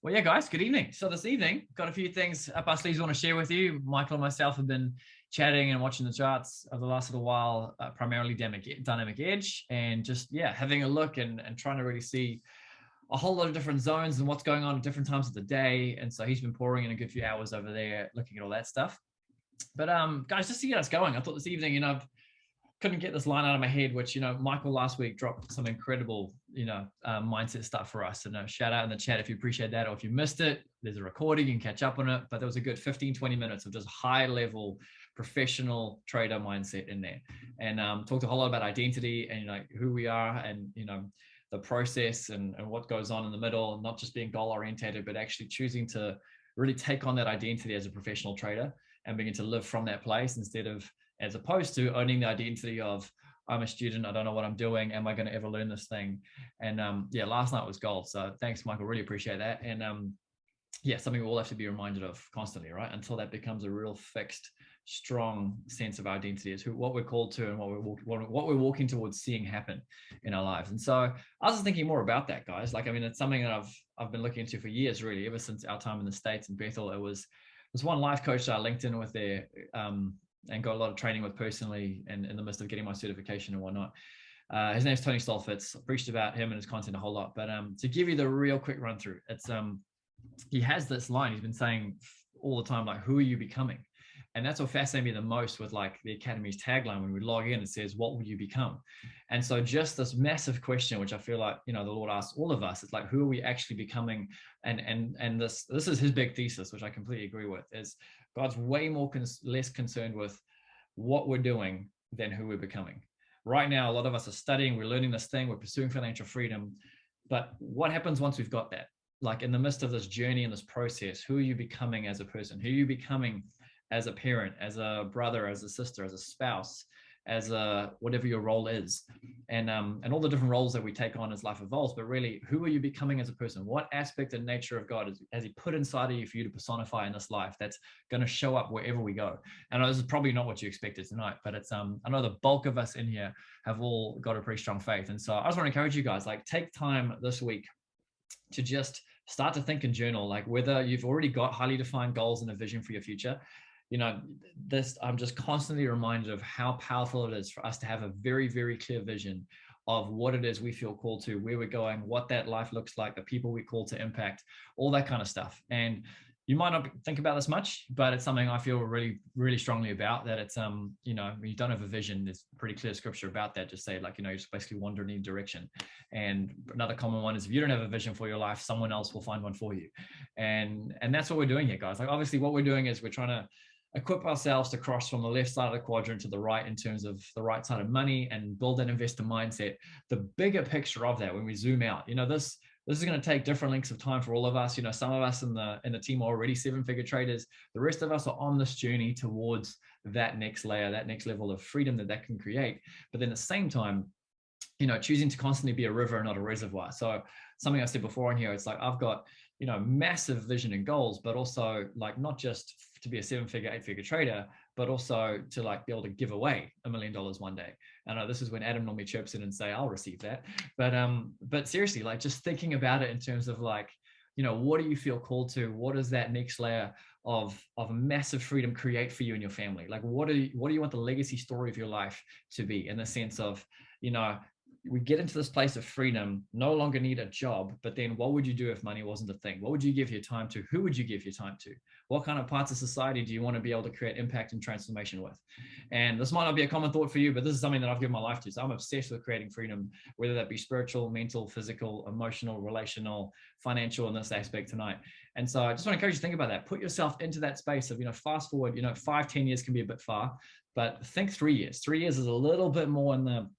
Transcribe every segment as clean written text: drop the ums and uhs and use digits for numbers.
Well, yeah, guys, good evening. So this evening, got a few things up our sleeves I want to share with you. Michael and myself have been chatting and watching the charts over the last little while, primarily Dynamic Edge, and just, yeah, having a look and trying to really see a whole lot of different zones and what's going on at different times of the day. And so he's been pouring in a good few hours over there looking at all that stuff. But guys, just to get us going, I thought this evening, couldn't get this line out of my head, which, Michael last week dropped some incredible, mindset stuff for us. And shout out in the chat if you appreciate that, or if you missed it, there's a recording, you can catch up on it. But there was a good 15, 20 minutes of just high level professional trader mindset in there. And talked a whole lot about identity and, who we are and, the process and what goes on in the middle, not just being goal orientated, but actually choosing to really take on that identity as a professional trader and begin to live from that place instead of, as opposed to owning the identity of, I'm a student, I don't know what I'm doing, am I going to ever learn this thing? And yeah, last night was gold. So thanks, Michael, really appreciate that. And yeah, something we all have to be reminded of constantly, right? Until that becomes a real fixed, strong sense of identity as what we're called to and what we're walking towards seeing happen in our lives. And so I was just thinking more about that, guys. It's something that I've been looking into for years, really, ever since our time in the States in Bethel. It was one life coach that I linked in with there, and got a lot of training with personally and in the midst of getting my certification and whatnot. His name's Tony Stolfitz. I preached about him and his content a whole lot, but to give you the real quick run through, it's he has this line he's been saying all the time, like, who are you becoming? And that's what fascinated me the most with like the Academy's tagline. When we log in, it says, what will you become? And so just this massive question, which I feel like, the Lord asks all of us, it's like, who are we actually becoming? And this is his big thesis, which I completely agree with, is God's way less concerned with what we're doing than who we're becoming. Right now, a lot of us are studying, we're learning this thing, we're pursuing financial freedom. But what happens once we've got that? Like in the midst of this journey and this process, who are you becoming as a person? Who are you becoming as a parent, as a brother, as a sister, as a spouse, as a whatever your role is, and all the different roles that we take on as life evolves. But really, who are you becoming as a person? What aspect and nature of God has he put inside of you for you to personify in this life that's going to show up wherever we go? And this is probably not what you expected tonight, but it's I know the bulk of us in here have all got a pretty strong faith. And so I just want to encourage you guys, like, take time this week to just start to think and journal, like whether you've already got highly defined goals and a vision for your future. I'm just constantly reminded of how powerful it is for us to have a very, very clear vision of what it is we feel called to, where we're going, what that life looks like, the people we call to impact, all that kind of stuff. And you might not think about this much, but it's something I feel really, really strongly about, that it's, when you don't have a vision, there's pretty clear scripture about that. Just say, like, you're just basically wandering in any direction. And another common one is, if you don't have a vision for your life, someone else will find one for you. And that's what we're doing here, guys. Like, obviously what we're doing is we're trying to equip ourselves to cross from the left side of the quadrant to the right in terms of the right side of money and build that investor mindset. The bigger picture of that, when we zoom out, this is going to take different lengths of time for all of us. Some of us in the team are already 7-figure traders. The rest of us are on this journey towards that next layer, that next level of freedom that can create. But then at the same time, choosing to constantly be a river and not a reservoir. So something I said before on here, it's like, I've got, massive vision and goals, but also like not just to be a 7-figure, 8-figure trader, but also to like be able to give away $1 million one day. I know this is when Adam normally chirps in and say, I'll receive that. But seriously, like, just thinking about it in terms of like, what do you feel called to? What does that next layer of massive freedom create for you and your family? Like, what do you want the legacy story of your life to be, in the sense of, we get into this place of freedom, no longer need a job, but then what would you do if money wasn't a thing? What would you give your time to? Who would you give your time to? What kind of parts of society do you want to be able to create impact and transformation with? And this might not be a common thought for you, but this is something that I've given my life to. So I'm obsessed with creating freedom, whether that be spiritual, mental, physical, emotional, relational, financial in this aspect tonight. And so I just want to encourage you to think about that. Put yourself into that space of, fast forward, 5-10 years can be a bit far, but think 3 years. 3 years is a little bit more in the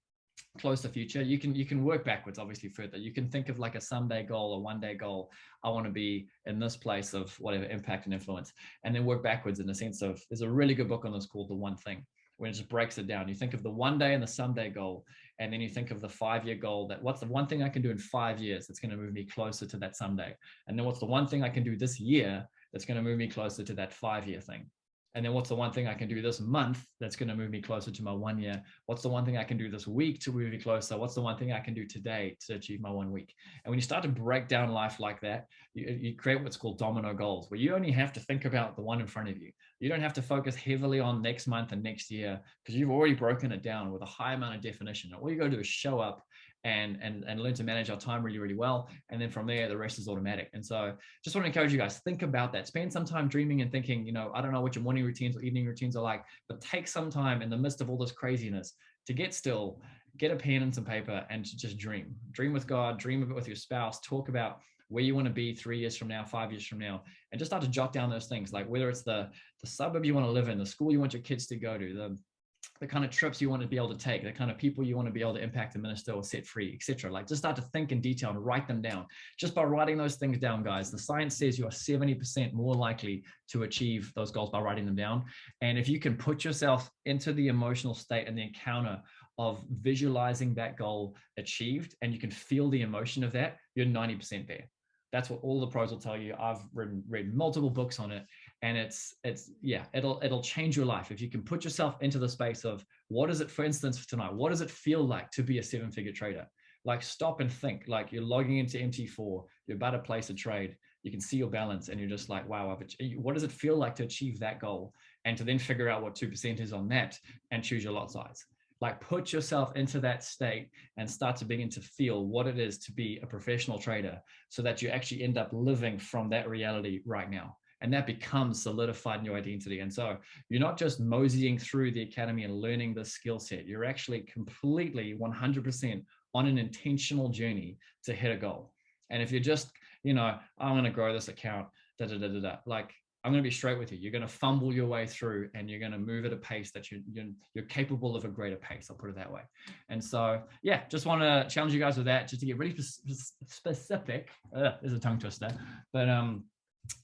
closer future. You can work backwards, obviously, further. You can think of like a someday goal, a one-day goal. I want to be in this place of whatever impact and influence, and then work backwards in the sense of, there's a really good book on this called The One Thing, where it just breaks it down. You think of the one day and the someday goal, and then you think of the 5-year goal, that what's the one thing I can do in 5 years that's going to move me closer to that someday? And then what's the one thing I can do this year that's going to move me closer to that 5-year thing? And then what's the one thing I can do this month that's going to move me closer to my 1 year? What's the one thing I can do this week to move me closer? What's the one thing I can do today to achieve my 1 week? And when you start to break down life like that, you create what's called domino goals, where you only have to think about the one in front of you. You don't have to focus heavily on next month and next year, because you've already broken it down with a high amount of definition. All you got to do is show up and learn to manage our time really, really well. And then from there, the rest is automatic. And so just want to encourage you guys, think about that. Spend some time dreaming and thinking, you know, I don't know what your morning routines or evening routines are like, but take some time in the midst of all this craziness to get still, get a pen and some paper, and to just dream. Dream with God, dream of it with your spouse, talk about where you want to be 3 years from now, 5 years from now, and just start to jot down those things, like whether it's the suburb you want to live in, the school you want your kids to go to, the kind of trips you want to be able to take, the kind of people you want to be able to impact and minister or set free, etc. Like, just start to think in detail and write them down. Just by writing those things down, guys, the science says you are 70% more likely to achieve those goals by writing them down. And if you can put yourself into the emotional state and the encounter of visualizing that goal achieved, and you can feel the emotion of that, you're 90% there. That's what all the pros will tell you. I've read multiple books on it, and it'll change your life. If you can put yourself into the space of, what is it, for instance, for tonight, what does it feel like to be a 7-figure trader? Like, stop and think, like you're logging into MT4, you're about to place a trade, you can see your balance, and you're just like, wow, what does it feel like to achieve that goal? And to then figure out what 2% is on that and choose your lot size. Like, put yourself into that state and start to begin to feel what it is to be a professional trader, so that you actually end up living from that reality right now. And that becomes solidified in your identity. And so you're not just moseying through the academy and learning the skill set. You're actually completely 100% on an intentional journey to hit a goal. And if you're just, you know, I'm going to grow this account, like, I'm going to be straight with you. You're going to fumble your way through, and you're going to move at a pace that you're capable of a greater pace. I'll put it that way. And so, yeah, just want to challenge you guys with that, just to get really specific. There's a tongue twister, but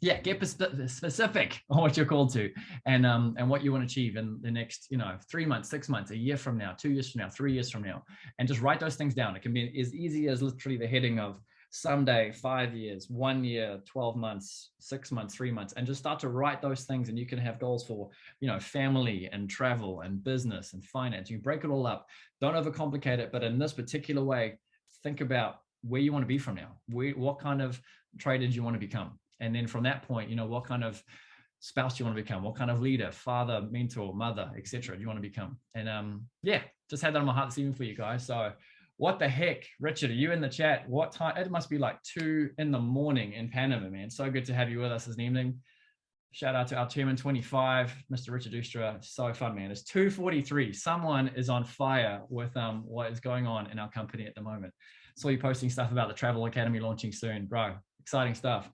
yeah, get specific on what you're called to, and what you want to achieve in the next, 3 months, 6 months, a year from now, 2 years from now, 3 years from now, and just write those things down. It can be as easy as literally the heading of someday, 5 years, 1 year, 12 months, 6 months, 3 months, and just start to write those things. And you can have goals for, family and travel and business and finance. You break it all up. Don't overcomplicate it, but in this particular way, think about where you want to be from now. What kind of trader do you want to become? And then from that point, what kind of spouse do you want to become? What kind of leader, father, mentor, mother, etc. do you want to become? And just had that on my heart this evening for you guys. So what the heck, Richard, are you in the chat? What time? It must be like 2 a.m. in Panama, man. So good to have you with us this evening. Shout out to our chairman 25, Mr. Richard Ustra. So fun, man. It's 2:43. Someone is on fire with what is going on in our company at the moment. Saw you posting stuff about the Travel Academy launching soon, bro. Exciting stuff.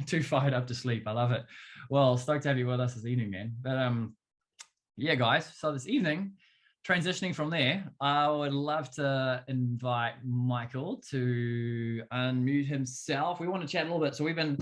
Too fired up to sleep. I love it. Well, stoked to have you with us this evening, man. But yeah, guys. So this evening, transitioning from there, I would love to invite Michael to unmute himself. We want to chat a little bit. So we've been,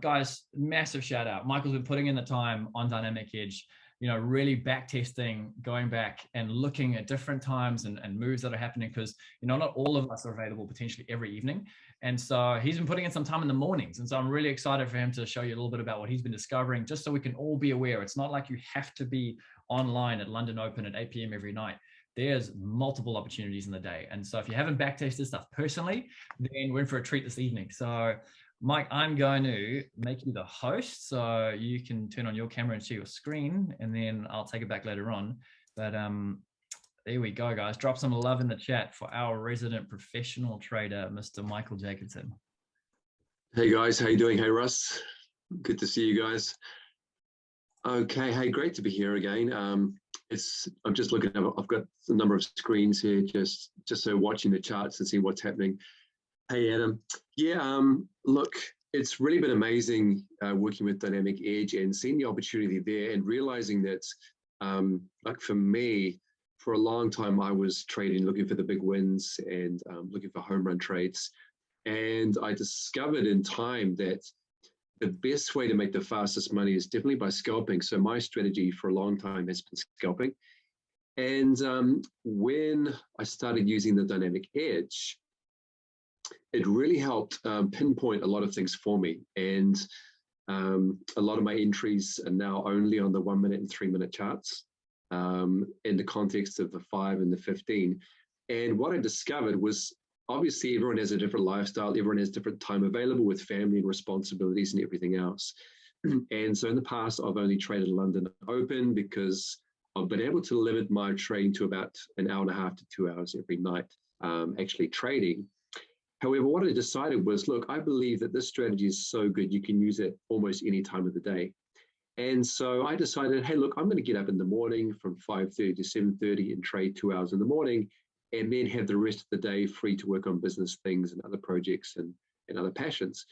guys, massive shout out. Michael's been putting in the time on Dynamic Edge, really back testing, going back and looking at different times and moves that are happening, because, not all of us are available potentially every evening. And so he's been putting in some time in the mornings. And so I'm really excited for him to show you a little bit about what he's been discovering, just so we can all be aware. It's not like you have to be online at London Open at 8 p.m. every night. There's multiple opportunities in the day. And so if you haven't backtested stuff personally, then we're in for a treat this evening. So Mike, I'm going to make you the host so you can turn on your camera and see your screen, and then I'll take it back later on. But there we go, guys. Drop some love in the chat for our resident professional trader, Mr. Michael Jacobsen. Hey guys, how you doing? Hey Russ, good to see you guys. Okay, hey, great to be here again. I'm just looking at, I've got a number of screens here, just so watching the charts and see what's happening. Hey Adam, yeah, look, it's really been amazing working with Dynamic Edge and seeing the opportunity there, and realizing that, like for me, for a long time, I was trading, looking for the big wins and looking for home run trades. And I discovered in time that the best way to make the fastest money is definitely by scalping. So my strategy for a long time has been scalping. And when I started using the Dynamic Edge, it really helped pinpoint a lot of things for me. And A lot of my entries are now only on the 1 minute and 3 minute charts in the context of the 5 and the 15. And what I discovered was, obviously everyone has a different lifestyle, everyone has different time available with family and responsibilities and everything else. And so in the past, I've only traded London Open because I've been able to limit my trading to about an hour and a half to 2 hours every night, actually trading. However, what I decided was, look, I believe that this strategy is so good, you can use it almost any time of the day. And so I decided, hey, look, I'm going to get up in the morning from 5:30 to 7:30 and trade 2 hours in the morning, and then have the rest of the day free to work on business things and other projects and other passions.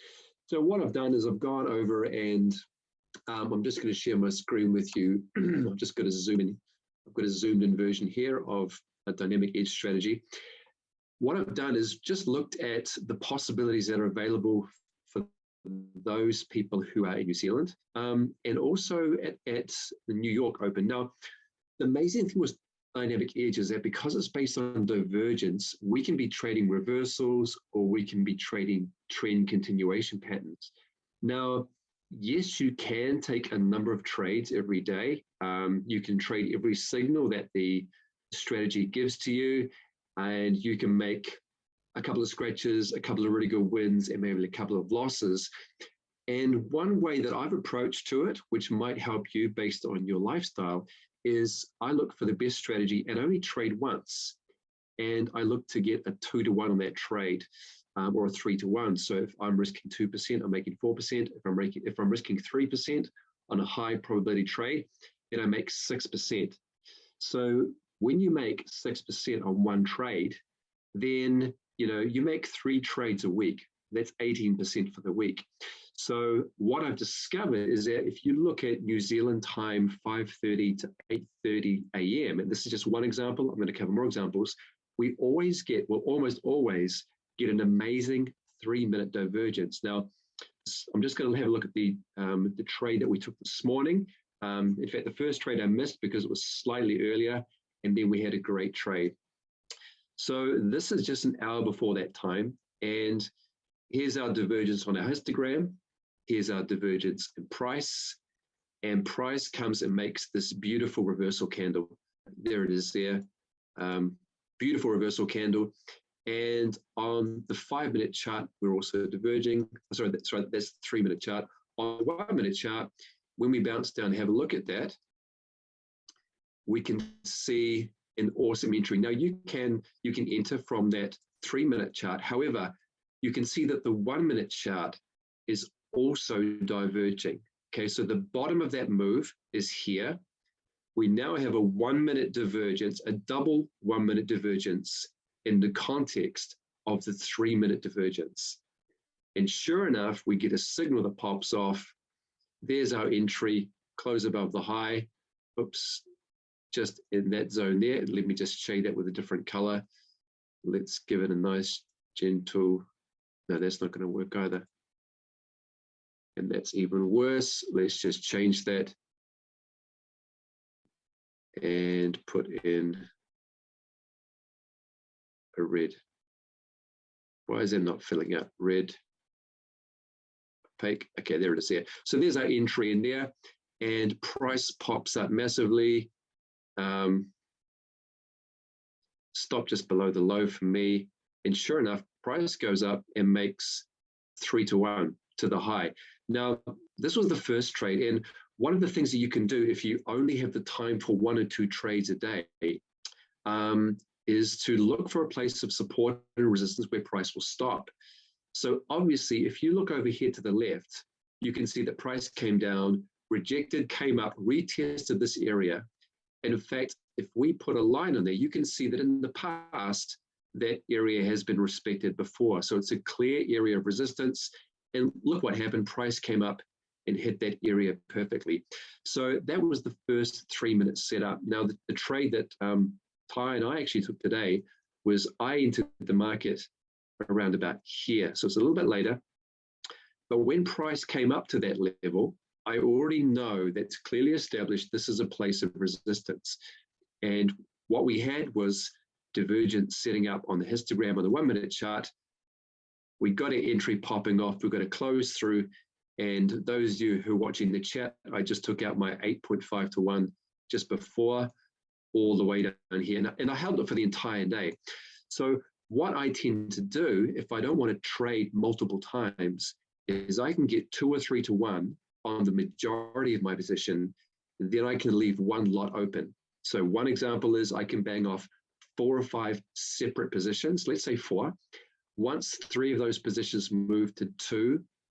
So what I've done is I've gone over and I'm just going to share my screen with you. I'm just going to zoom in. I've got a zoomed in version here of a dynamic edge strategy. What I've done is just looked at the possibilities that are available for those people who are in New Zealand, and also at the New York Open. Now, the amazing thing with dynamic edge is that because it's based on divergence, we can be trading reversals or we can be trading trend continuation patterns. Now, yes, you can take a number of trades every day. You can trade every signal that the strategy gives to you, and you can make a couple of scratches, a couple of really good wins, and maybe a couple of losses. And one way that I've approached to it, which might help you based on your lifestyle, is I look for the best strategy and only trade once. And I look to get a 2-to-1 on that trade, or a 3-to-1. So if I'm risking 2%, I'm making 4%. If I'm risking 3% on a high probability trade, then I make 6%. So when you make 6% on one trade, then you make 3 trades a week. That's 18% for the week. So what I've discovered is that if you look at New Zealand time, 5:30 to 8:30 a.m., and this is just one example, I'm going to cover more examples, we always get, well, almost always get an amazing 3-minute divergence. Now, I'm just going to have a look at the trade that we took this morning. In fact, the first trade I missed because it was slightly earlier, and then we had a great trade. So this is just an hour before that time, and here's our divergence on our histogram. Here's our divergence in price, and price comes and makes this beautiful reversal candle. There it is there, beautiful reversal candle. And on the 5-minute chart, we're also diverging. Sorry, that's the 3-minute chart. On the 1-minute chart, when we bounce down and have a look at that, we can see an awesome entry. Now you can enter from that 3-minute chart. However, you can see that the 1-minute chart is also diverging. Okay, so the bottom of that move is here. We now have a 1-minute divergence, a double 1-minute divergence in the context of the 3-minute divergence. And sure enough, we get a signal that pops off. There's our entry, close above the high. Oops, just in that zone there. Let me just shade that with a different color. Let's give it a nice gentle, no, that's not going to work either. And that's even worse. Let's just change that and put in a red. Why is it not filling up? Red, opaque. Okay, there it is there. So there's our entry in there, and price pops up massively. Stop just below the low for me. And sure enough, price goes up and makes 3-to-1 to the high. Now, this was the first trade. And one of the things that you can do if you only have the time for 1 or 2 trades a day is to look for a place of support and resistance where price will stop. So obviously, if you look over here to the left, you can see that price came down, rejected, came up, retested this area. And in fact, if we put a line on there, you can see that in the past, that area has been respected before. So it's a clear area of resistance. And look what happened. Price came up and hit that area perfectly. So that was the first 3-minute setup. Now, the trade that Ty and I actually took today was I entered the market around about here. So it's a little bit later. But when price came up to that level, I already know that's clearly established this is a place of resistance. And what we had was divergence setting up on the histogram on the 1-minute chart. We got an entry popping off. We got a close through. And those of you who are watching the chat, I just took out my 8.5 to 1 just before, all the way down here. And I held it for the entire day. So what I tend to do, if I don't want to trade multiple times, is I can get 2 or 3 to 1 on the majority of my position, then I can leave one lot open. So one example is I can bang off 4 or 5 separate positions, let's say 4. Once 3 of those positions move to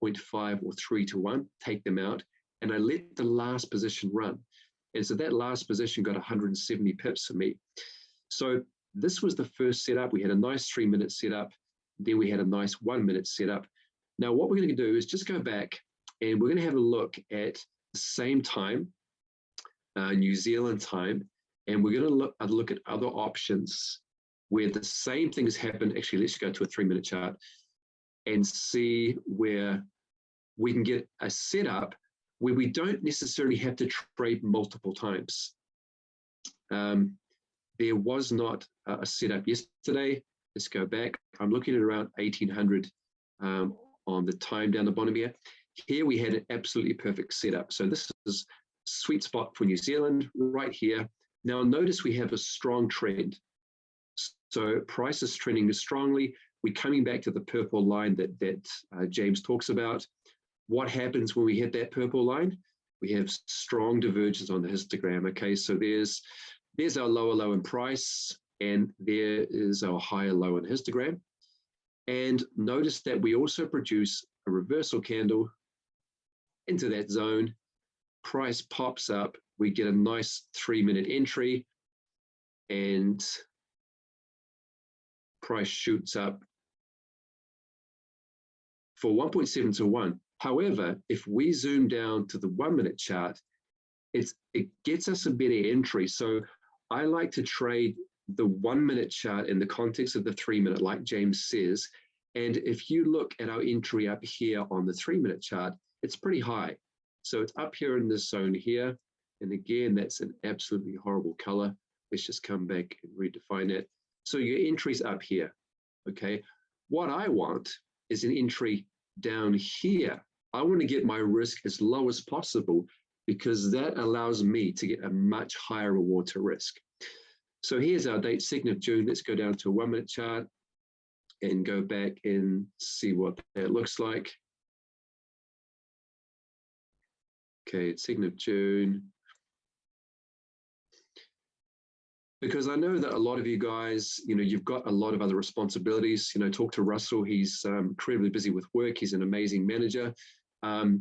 2.5 or 3 to 1, take them out, and I let the last position run. And so that last position got 170 pips for me. So this was the first setup. We had a nice 3-minute setup. Then we had a nice 1-minute setup. Now what we're going to do is just go back and we're going to have a look at the same time, New Zealand time, and we're going to look at other options where the same thing has happened. Actually, let's go to a 3-minute chart and see where we can get a setup where we don't necessarily have to trade multiple times. There was not a setup yesterday. Let's go back. I'm looking at around 1800 on the time down the bottom here. Here we had an absolutely perfect setup. So this is sweet spot for New Zealand right here. Now notice we have a strong trend. So price is trending strongly. We're coming back to the purple line that James talks about. What happens when we hit that purple line? We have strong divergence on the histogram. Okay, so there's our lower low in price, and there is our higher low in histogram. And notice that we also produce a reversal candle into that zone. Price pops up. We get a nice 3-minute entry, and price shoots up for 1.7 to 1. However, if we zoom down to the 1-minute chart, it gets us a better entry. So I like to trade the 1-minute chart in the context of the 3-minute, like James says. And if you look at our entry up here on the 3-minute chart, it's pretty high. So it's up here in this zone here. And again, that's an absolutely horrible color. Let's just come back and redefine it. So your entry's up here, okay? What I want is an entry down here. I want to get my risk as low as possible because that allows me to get a much higher reward to risk. So here's our date, 2nd of June. Let's go down to a 1-minute chart and go back and see what that looks like. Okay, it's 2nd of June. Because I know that a lot of you guys, you've got a lot of other responsibilities. Talk to Russell. He's incredibly busy with work. He's an amazing manager.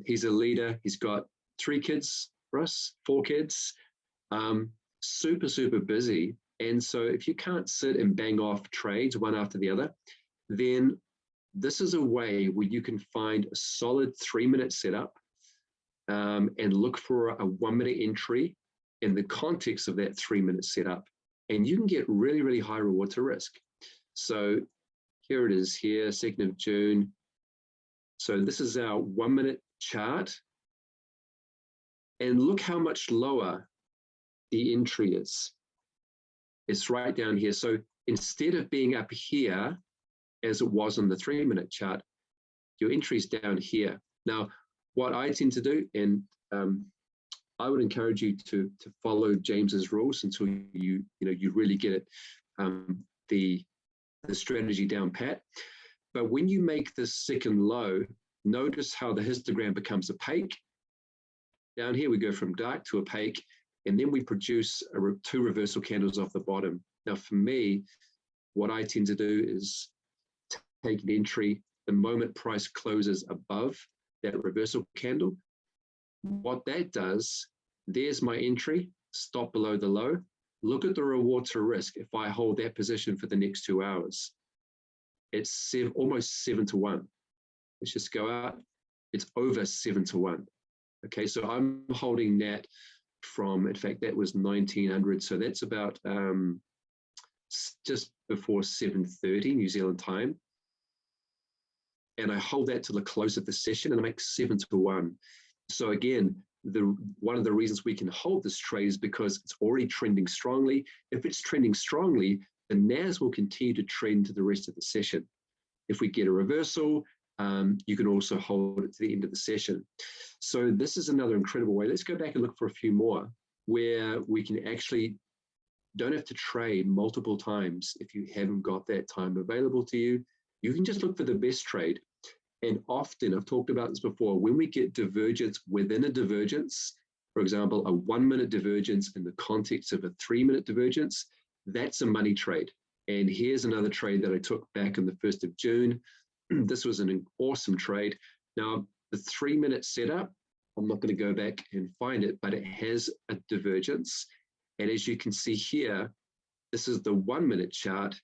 He's a leader. He's got 3 kids, Russ, 4 kids, super, super busy. And so if you can't sit and bang off trades one after the other, then this is a way where you can find a solid 3-minute setup and look for a 1-minute entry in the context of that 3-minute setup. And you can get really, really high reward to risk. So here it is here, 2nd of June. So this is our 1-minute chart. And look how much lower the entry is. It's right down here. So instead of being up here, as it was on the 3-minute chart, your entry is down here. Now, what I tend to do, and I would encourage you to follow James's rules until you really get it, the strategy down pat. But when you make this second low, notice how the histogram becomes opaque. Down here we go from dark to opaque, and then we produce 2 reversal candles off the bottom. Now for me, what I tend to do is take an entry the moment price closes above that reversal candle. What that does, there's my entry, stop below the low. Look at the reward to risk if I hold that position for the next 2 hours. It's almost 7 to 1. Let's just go out. It's over 7 to 1. Okay, so I'm holding that from, in fact, that was 1900. So that's about just before 7:30 New Zealand time. And I hold that till the close of the session and I make 7 to 1. So again, one of the reasons we can hold this trade is because it's already trending strongly. If it's trending strongly, the NAS will continue to trend to the rest of the session. If we get a reversal, you can also hold it to the end of the session. So this is another incredible way. Let's go back and look for a few more where we can actually don't have to trade multiple times. If you haven't got that time available to you, you can just look for the best trade. And often, I've talked about this before, when we get divergence within a divergence, for example, a 1 minute divergence in the context of a 3 minute divergence, that's a money trade. And here's another trade that I took back on the 1st of June. This was an awesome trade. Now, the 3 minute setup, I'm not going to go back and find it, but it has a divergence. And as you can see here, this is the 1 minute chart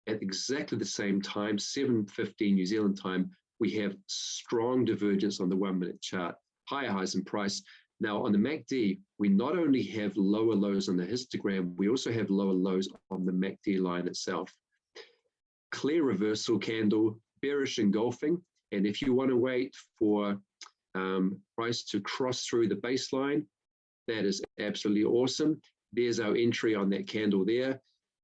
at exactly the same time, 7:15 New Zealand time. We have strong divergence on the 1 minute chart, higher highs in price. Now on the MACD, we not only have lower lows on the histogram, we also have lower lows on the MACD line itself. Clear reversal candle, bearish engulfing. And if you want to wait for price to cross through the baseline, that is absolutely awesome. There's our entry on that candle there.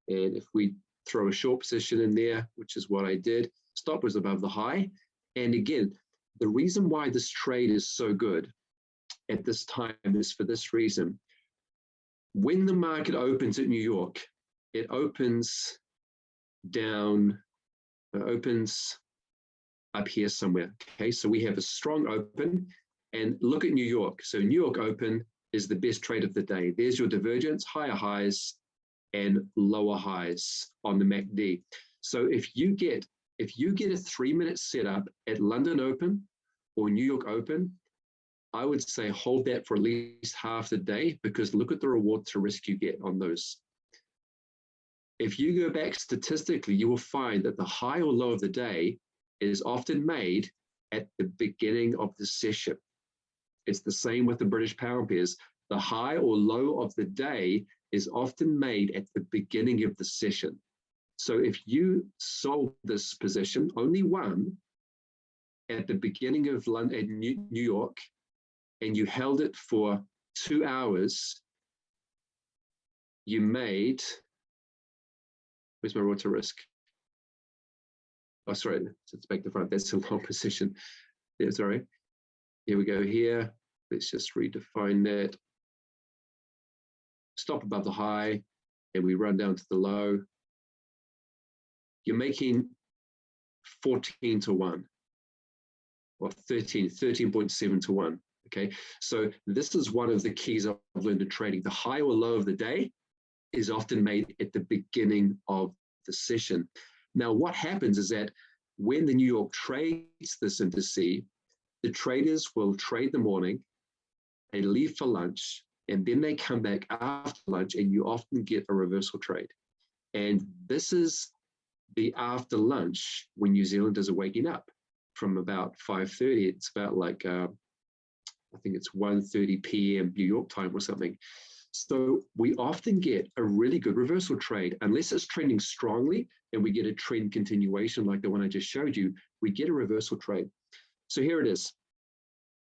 And if we throw a short position in there, which is what I did, stop was above the high. And again, the reason why this trade is so good at this time is for this reason. When the market opens at New York, it opens down, it opens up here somewhere. Okay, so we have a strong open, and look at New York. So New York open is the best trade of the day. There's your divergence, higher highs and lower highs on the MACD. So if you get a 3 minute setup at London Open or New York Open, I would say hold that for at least half the day, because look at the reward to risk you get on those. If you go back statistically, you will find that the high or low of the day is often made at the beginning of the session. It's the same with the British pound pairs. The high or low of the day is often made at the beginning of the session. So if you sold this position, only one, at the beginning of London, at New York, and you held it for 2 hours, you made, where's my reward to risk? Oh, sorry, it's back to front. That's a long position. Yeah, sorry. Here we go here. Let's just redefine that. Stop above the high, and we run down to the low. You're making 14 to 1, or 13.7 to 1. Okay, so this is one of the keys I've learned in trading. The high or low of the day is often made at the beginning of the session. Now, what happens is that when the New York trades this into C, the traders will trade the morning, they leave for lunch, and then they come back after lunch, and you often get a reversal trade. And this is the after lunch when New Zealanders are waking up from about 5:30. It's about like, I think it's 1:30 p.m. New York time or something. So we often get a really good reversal trade, unless it's trending strongly and we get a trend continuation like the one I just showed you, we get a reversal trade. So here it is.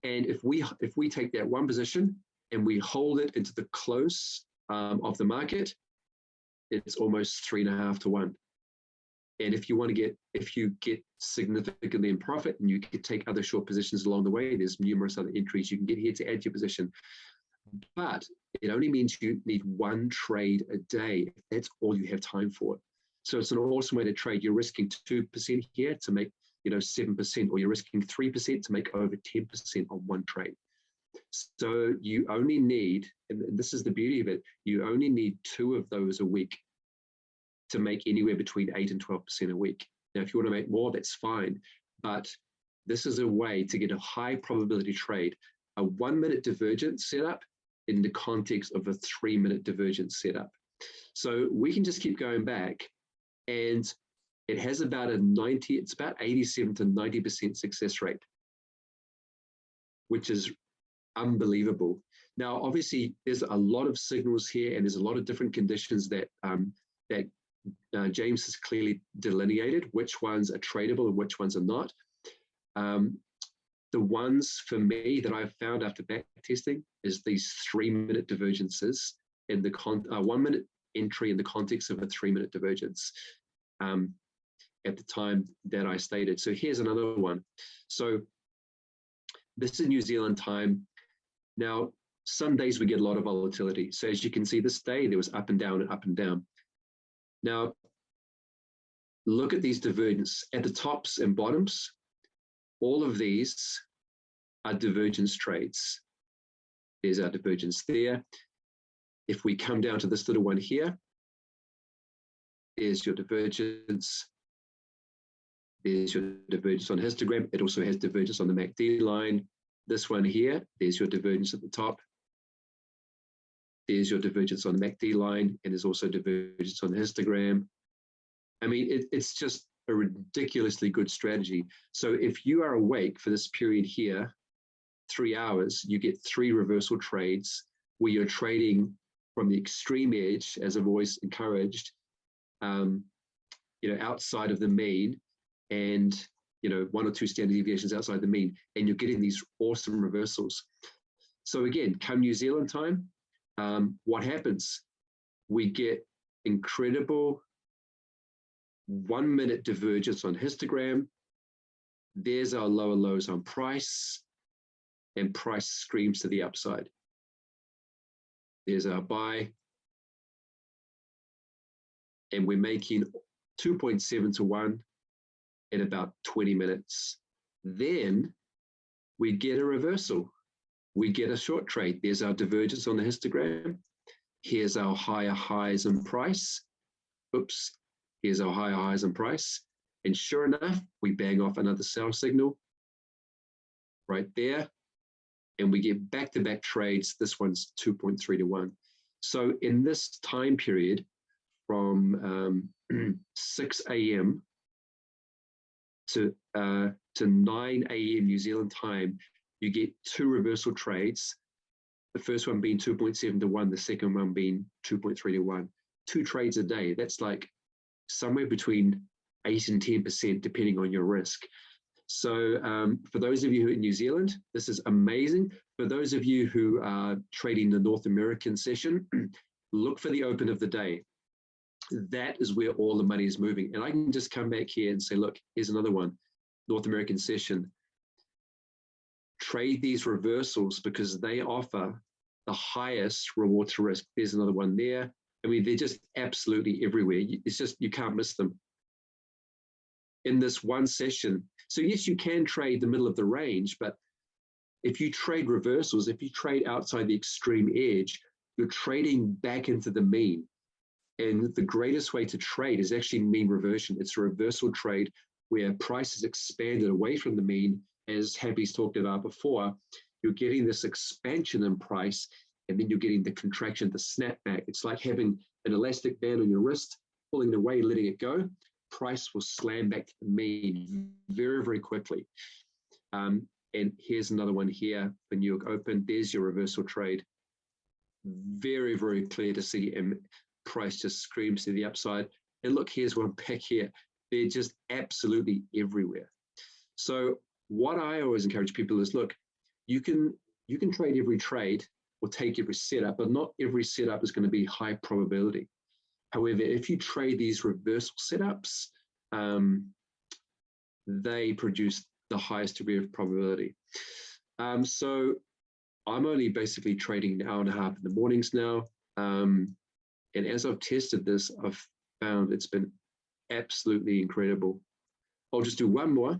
And if we take that one position and we hold it into the close of the market, it's almost 3.5 to 1. And if you get significantly in profit, and you could take other short positions along the way, there's numerous other entries you can get here to add to your position. But it only means you need one trade a day if that's all you have time for. So it's an awesome way to trade. You're risking 2% here to make 7%, or you're risking 3% to make over 10% on one trade. So you only need, and this is the beauty of it, you only need 2 of those a week to make anywhere between 8 and 12% a week. Now, if you want to make more, that's fine. But this is a way to get a high probability trade, a 1 minute divergence setup in the context of a 3 minute divergence setup. So we can just keep going back, and it has about it's about 87 to 90% success rate, which is unbelievable. Now, obviously, there's a lot of signals here, and there's a lot of different conditions that James has clearly delineated, which ones are tradable and which ones are not. The ones for me that I've found after back testing is these 3 minute divergences in the 1 minute entry in the context of a 3 minute divergence. at the time that I stated. So here's another one. So this is New Zealand time. Now, some days we get a lot of volatility. So as you can see, this day there was up and down and up and down. Now, look at these divergence at the tops and bottoms. All of these are divergence trades. There's our divergence there. If we come down to this little one here, there's your divergence. There's your divergence on histogram. It also has divergence on the MACD line. This one here, there's your divergence at the top. There's your divergence on the MACD line, and there's also divergence on the histogram. I mean, it's just a ridiculously good strategy. So if you are awake for this period here, 3 hours, you get 3 reversal trades where you're trading from the extreme edge, as I've always encouraged, outside of the mean, and 1 or 2 standard deviations outside the mean, and you're getting these awesome reversals. So again, come New Zealand time, what happens? We get incredible 1 minute divergence on histogram. There's our lower lows on price, and price screams to the upside. There's our buy, and we're making 2.7 to 1 in about 20 minutes. Then we get a reversal. We get a short trade. There's our divergence on the histogram. Here's our higher highs in price. Oops, here's our higher highs in price. And sure enough, we bang off another sell signal right there. And we get back-to-back trades. This one's 2.3 to 1. So in this time period from 6 a.m. to 9 a.m. New Zealand time, you get 2 reversal trades. The first one being 2.7 to 1, the second one being 2.3 to 1. 2 trades a day. That's like somewhere between 8 and 10%, depending on your risk. So for those of you who are in New Zealand, this is amazing. For those of you who are trading the North American session, look for the open of the day. That is where all the money is moving. And I can just come back here and say, look, here's another one, North American session. Trade these reversals because they offer the highest reward to risk. There's another one there. I mean, they're just absolutely everywhere. It's just, you can't miss them. In this one session. So yes, you can trade the middle of the range, but if you trade reversals, if you trade outside the extreme edge, you're trading back into the mean. And the greatest way to trade is actually mean reversion. It's a reversal trade where price is expanded away from the mean. As Happy's talked about before, you're getting this expansion in price, and then you're getting the contraction, the snapback. It's like having an elastic band on your wrist, pulling it away, letting it go. Price will slam back to the mean very, very quickly. And here's another one here for New York Open. There's your reversal trade. Very, very clear to see, and price just screams to the upside. And look, here's one back here. They're just absolutely everywhere. So what I always encourage people is, look, you can trade every trade or take every setup, but not every setup is going to be high probability. However, if you trade these reversal setups, they produce the highest degree of probability. So I'm only basically trading an hour and a half in the mornings now. And as I've tested this, I've found it's been absolutely incredible. I'll just do one more,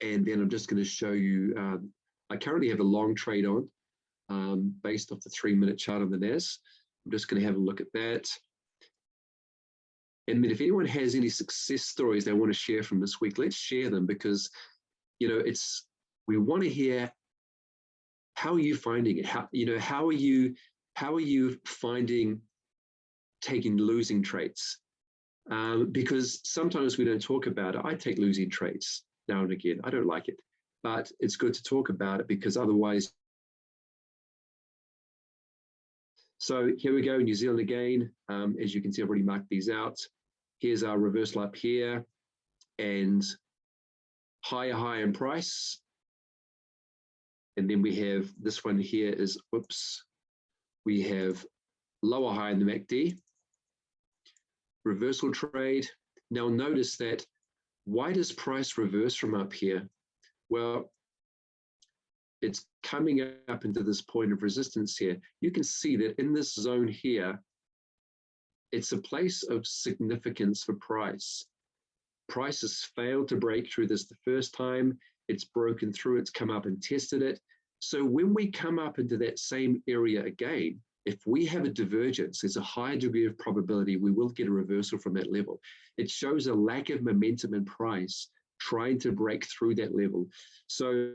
and then I'm just going to show you, I currently have a long trade on based off the 3-minute chart on the NAS. I'm just going to have a look at that. And then if anyone has any success stories they want to share from this week, let's share them, because, we want to hear, how are you finding it? How are you finding taking losing trades? Because sometimes we don't talk about it. I take losing trades now and again. I don't like it, but it's good to talk about it, because otherwise. So here we go, New Zealand again. As you can see, I've already marked these out. Here's our reversal up here, and higher high in price. And then we have this one here is, we have lower high in the MACD. Reversal trade. Now notice that Why does price reverse from up here? Well, it's coming up into this point of resistance here. You can see that in this zone here, it's a place of significance for price. Price has failed to break through this the first time. It's broken through, it's come up and tested it. So when we come up into that same area again, if we have a divergence, there's a high degree of probability we will get a reversal from that level. It shows a lack of momentum in price trying to break through that level. So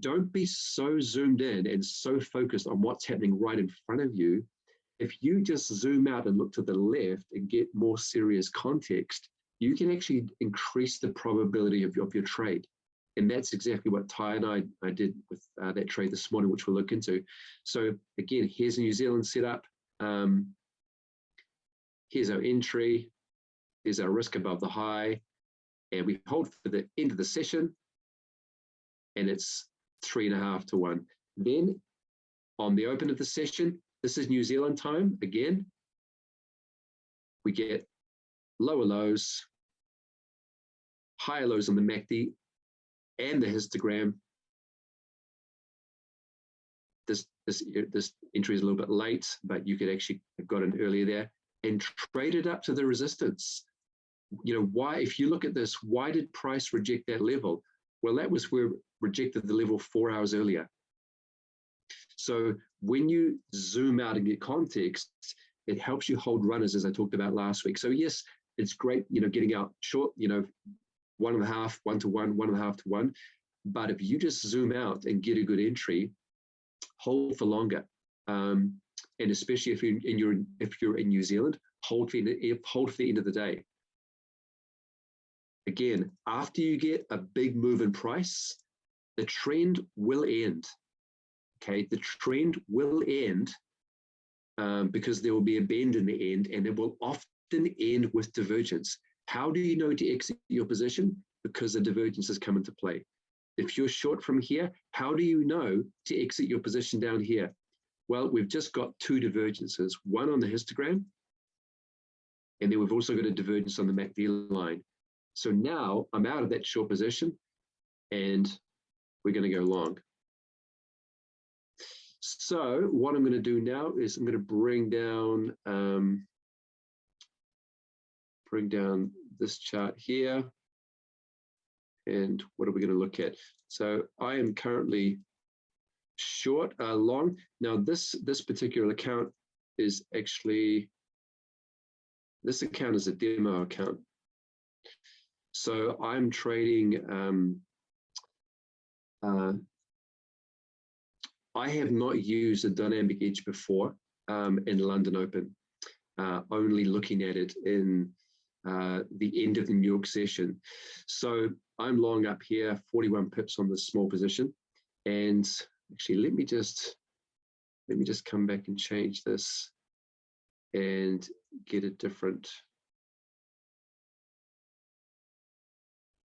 don't be so zoomed in and so focused on what's happening right in front of you. If you just zoom out and look to the left and get more serious context, you can actually increase the probability of your trade. And that's exactly what Ty and I did with that trade this morning, which we'll look into. So again, here's a New Zealand setup. Here's our entry. Here's our risk above the high. And we hold for the end of the session. And it's 3.5 to 1. Then on the open of the session, this is New Zealand time again. We get lower lows, higher lows on the MACD and the histogram. This entry is a little bit late, but you could actually have got in earlier there and traded up to the resistance. You know, why, if you look at this, why did price reject that level? Well, that was where it rejected the level 4 hours earlier. So when you zoom out and get context, it helps you hold runners, as I talked about last week. So yes, it's great, you know, getting out short, you know, 1.5, 1 to 1, 1.5 to 1. But if you just zoom out and get a good entry, hold for longer. And especially if you're in New Zealand, hold for the end of the day. Again, after you get a big move in price, the trend will end. Okay, the trend will end because there will be a bend in the end, and it will often end with divergence. How do you know to exit your position? Because the divergence has come into play. If you're short from here, how do you know to exit your position down here? Well, we've just got two divergences, one on the histogram, and then we've also got a divergence on the MACD line. So now I'm out of that short position, and we're going to go long. So what I'm going to do now is I'm going to bring down this chart here. And what are we going to look at? So I am currently short, long. Now this particular account is actually, this account is a demo account. So I'm trading, I have not used a dynamic edge before in London Open, only looking at it in the end of the New York session. So I'm long up here, 41 pips on this small position. And actually, let me just come back and change this and get a different.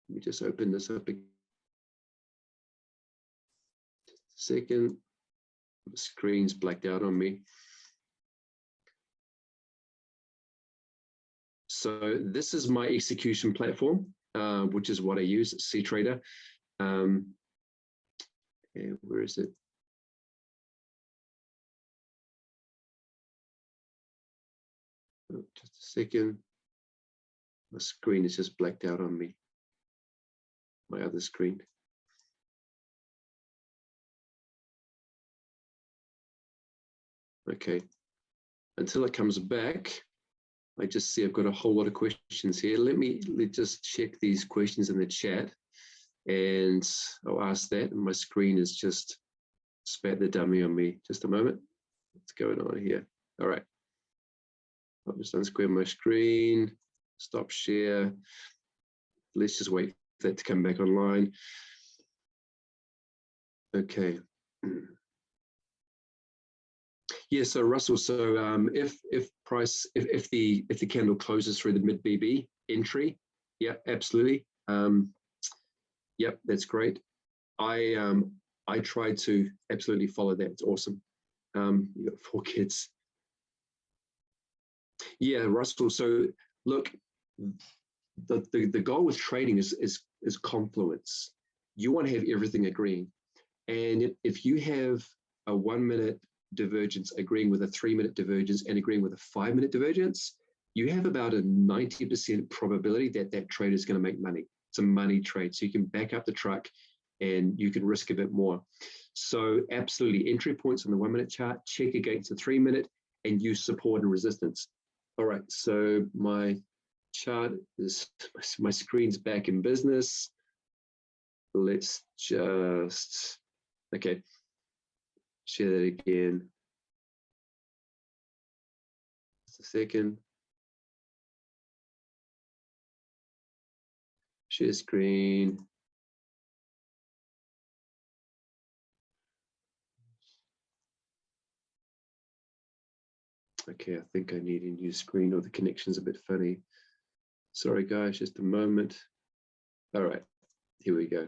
Let me just open this up a second. The screen's blacked out on me. So this is my execution platform, which is what I use, CTrader. And where is it? Oh, just a second. My screen is just blacked out on me. My other screen. Okay, until it comes back, I just see I've got a whole lot of questions here. Let's just check these questions in the chat, and I'll ask that. And my screen is just spat the dummy on me. Just a moment. What's going on here? All right. I'll just unsquare my screen, stop share. Let's just wait for that to come back online. Okay. Yeah, so Russell, so if the candle closes through the mid BB entry, yeah, absolutely. Yep, that's great. I try to absolutely follow that. It's awesome. You got 4 kids. Yeah, Russell. So look, the goal with trading is confluence. You want to have everything agreeing. And if you have a 1 minute divergence agreeing with a 3 minute divergence and agreeing with a 5 minute divergence, you have about a 90% probability that that trade is going to make money. It's a money trade. So you can back up the truck and you can risk a bit more. So absolutely, entry points on the 1 minute chart, check against the 3 minute, and use support and resistance. All right, so my chart is, my screen's back in business. Let's just, okay, share that again. Just a second. Share screen. Okay, I think I need a new screen or the connection's a bit funny. Sorry guys, just a moment. All right, here we go.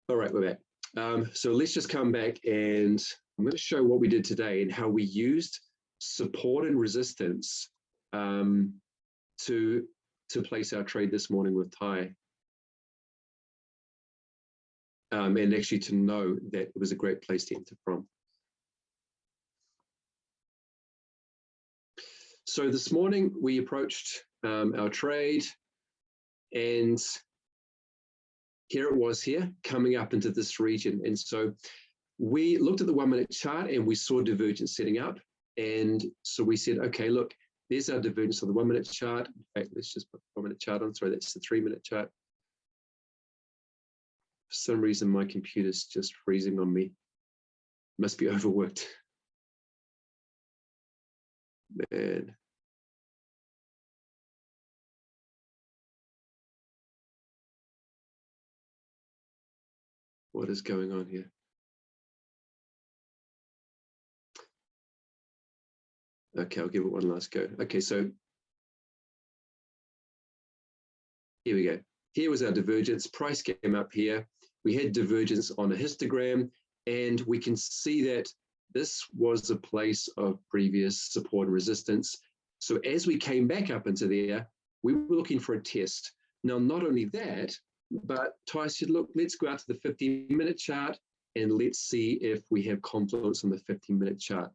All right, we're back. So let's just come back and I'm going to show what we did today and how we used support and resistance to place our trade this morning with Ty. And actually to know that it was a great place to enter from. So this morning we approached our trade, and here it was here coming up into this region. And so we looked at the 1 minute chart and we saw divergence setting up. And so we said, okay, look, there's our divergence on the 1 minute chart. In fact, let's just put the 1 minute chart on. Sorry, that's the 3 minute chart. For some reason, my computer's just freezing on me. Must be overworked. Man. What is going on here? Okay, I'll give it one last go. Okay, so here we go. Here was our divergence. Price came up here. We had divergence on a histogram, and we can see that this was a place of previous support and resistance. So as we came back up into there, we were looking for a test. Now, not only that, but Ty said, look, let's go out to the 15-minute chart and let's see if we have confluence on the 15-minute chart.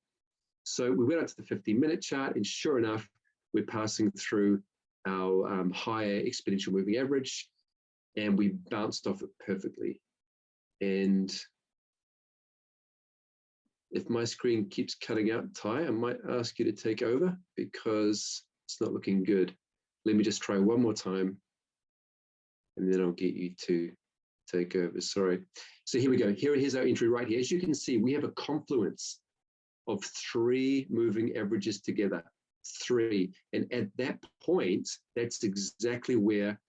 So we went out to the 15-minute chart, and sure enough, we're passing through our higher exponential moving average, and we bounced off it perfectly. And if my screen keeps cutting out, Ty, I might ask you to take over because it's not looking good. Let me just try one more time, and then I'll get you to take over. Sorry. So here we go. Here's our entry right here. As you can see, we have a confluence of 3 moving averages together, 3. And at that point, that's exactly where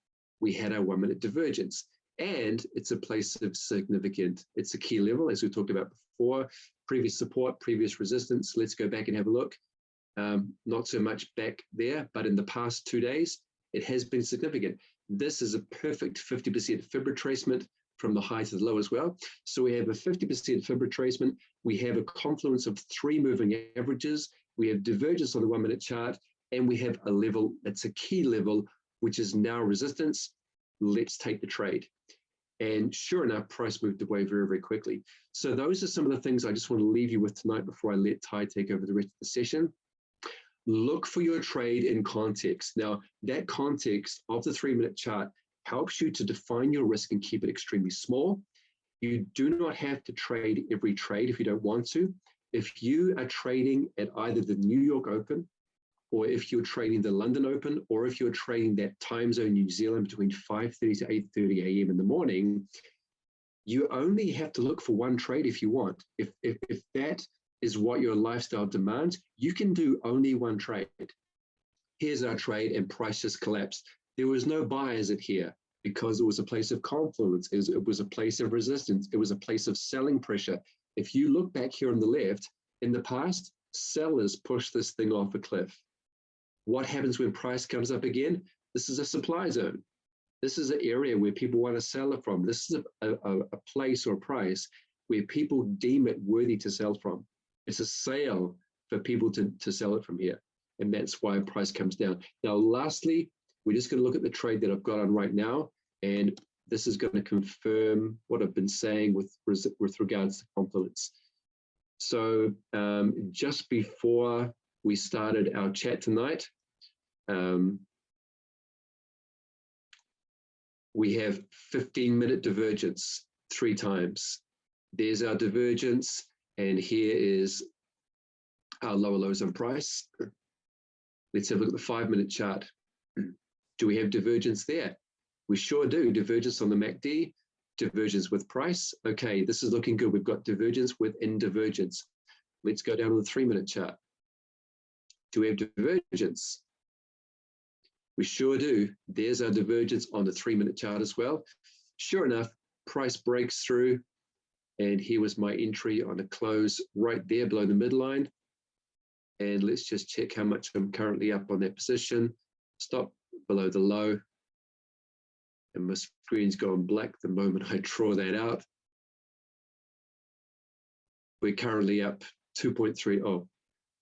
we had our 1 minute divergence. And it's a place of significant, it's a key level, as we talked about before, previous support, previous resistance. Let's go back and have a look. Not so much back there, but in the past 2 days, it has been significant. This is a perfect 50% fib retracement from the high to the low as well. So we have a 50% fib retracement. We have a confluence of 3 moving averages. We have divergence on the 1 minute chart, and we have a level, it's a key level, which is now resistance. Let's take the trade. And sure enough, price moved away very, very quickly. So those are some of the things I just want to leave you with tonight before I let Ty take over the rest of the session. Look for your trade in context. Now, that context of the 3 minute chart helps you to define your risk and keep it extremely small. You do not have to trade every trade if you don't want to. If you are trading at either the New York Open, or if you're trading the London Open, or if you're trading that time zone New Zealand between 5:30 to 8:30 a.m. in the morning, you only have to look for one trade if you want. If that is what your lifestyle demands, you can do only one trade. Here's our trade, and price just collapsed. There was no buyers at here because it was a place of confluence. It was a place of resistance. It was a place of selling pressure. If you look back here on the left, in the past, sellers pushed this thing off a cliff. What happens when price comes up again? This is a supply zone. This is an area where people want to sell it from. This is a place or a price where people deem it worthy to sell from. It's a sale for people to sell it from here. And that's why price comes down. Now, lastly, We're just going to look at the trade that I've got on right now, and this is going to confirm what I've been saying with regards to confluence. So just before we started our chat tonight, we have 15-minute divergence 3 times. There's our divergence, and here is our lower lows on price. Let's have a look at the 5-minute chart. Do we have divergence there? We sure do. Divergence on the MACD, divergence with price. Okay, this is looking good. We've got divergence within divergence. Let's go down to the 3-minute chart. Do we have divergence? We sure do. There's our divergence on the 3-minute chart as well. Sure enough, price breaks through, and here was my entry on a close right there below the midline. And let's just check how much I'm currently up on that position. Stop below the low. And my screen's gone black the moment I draw that out. We're currently up 2.3. Oh,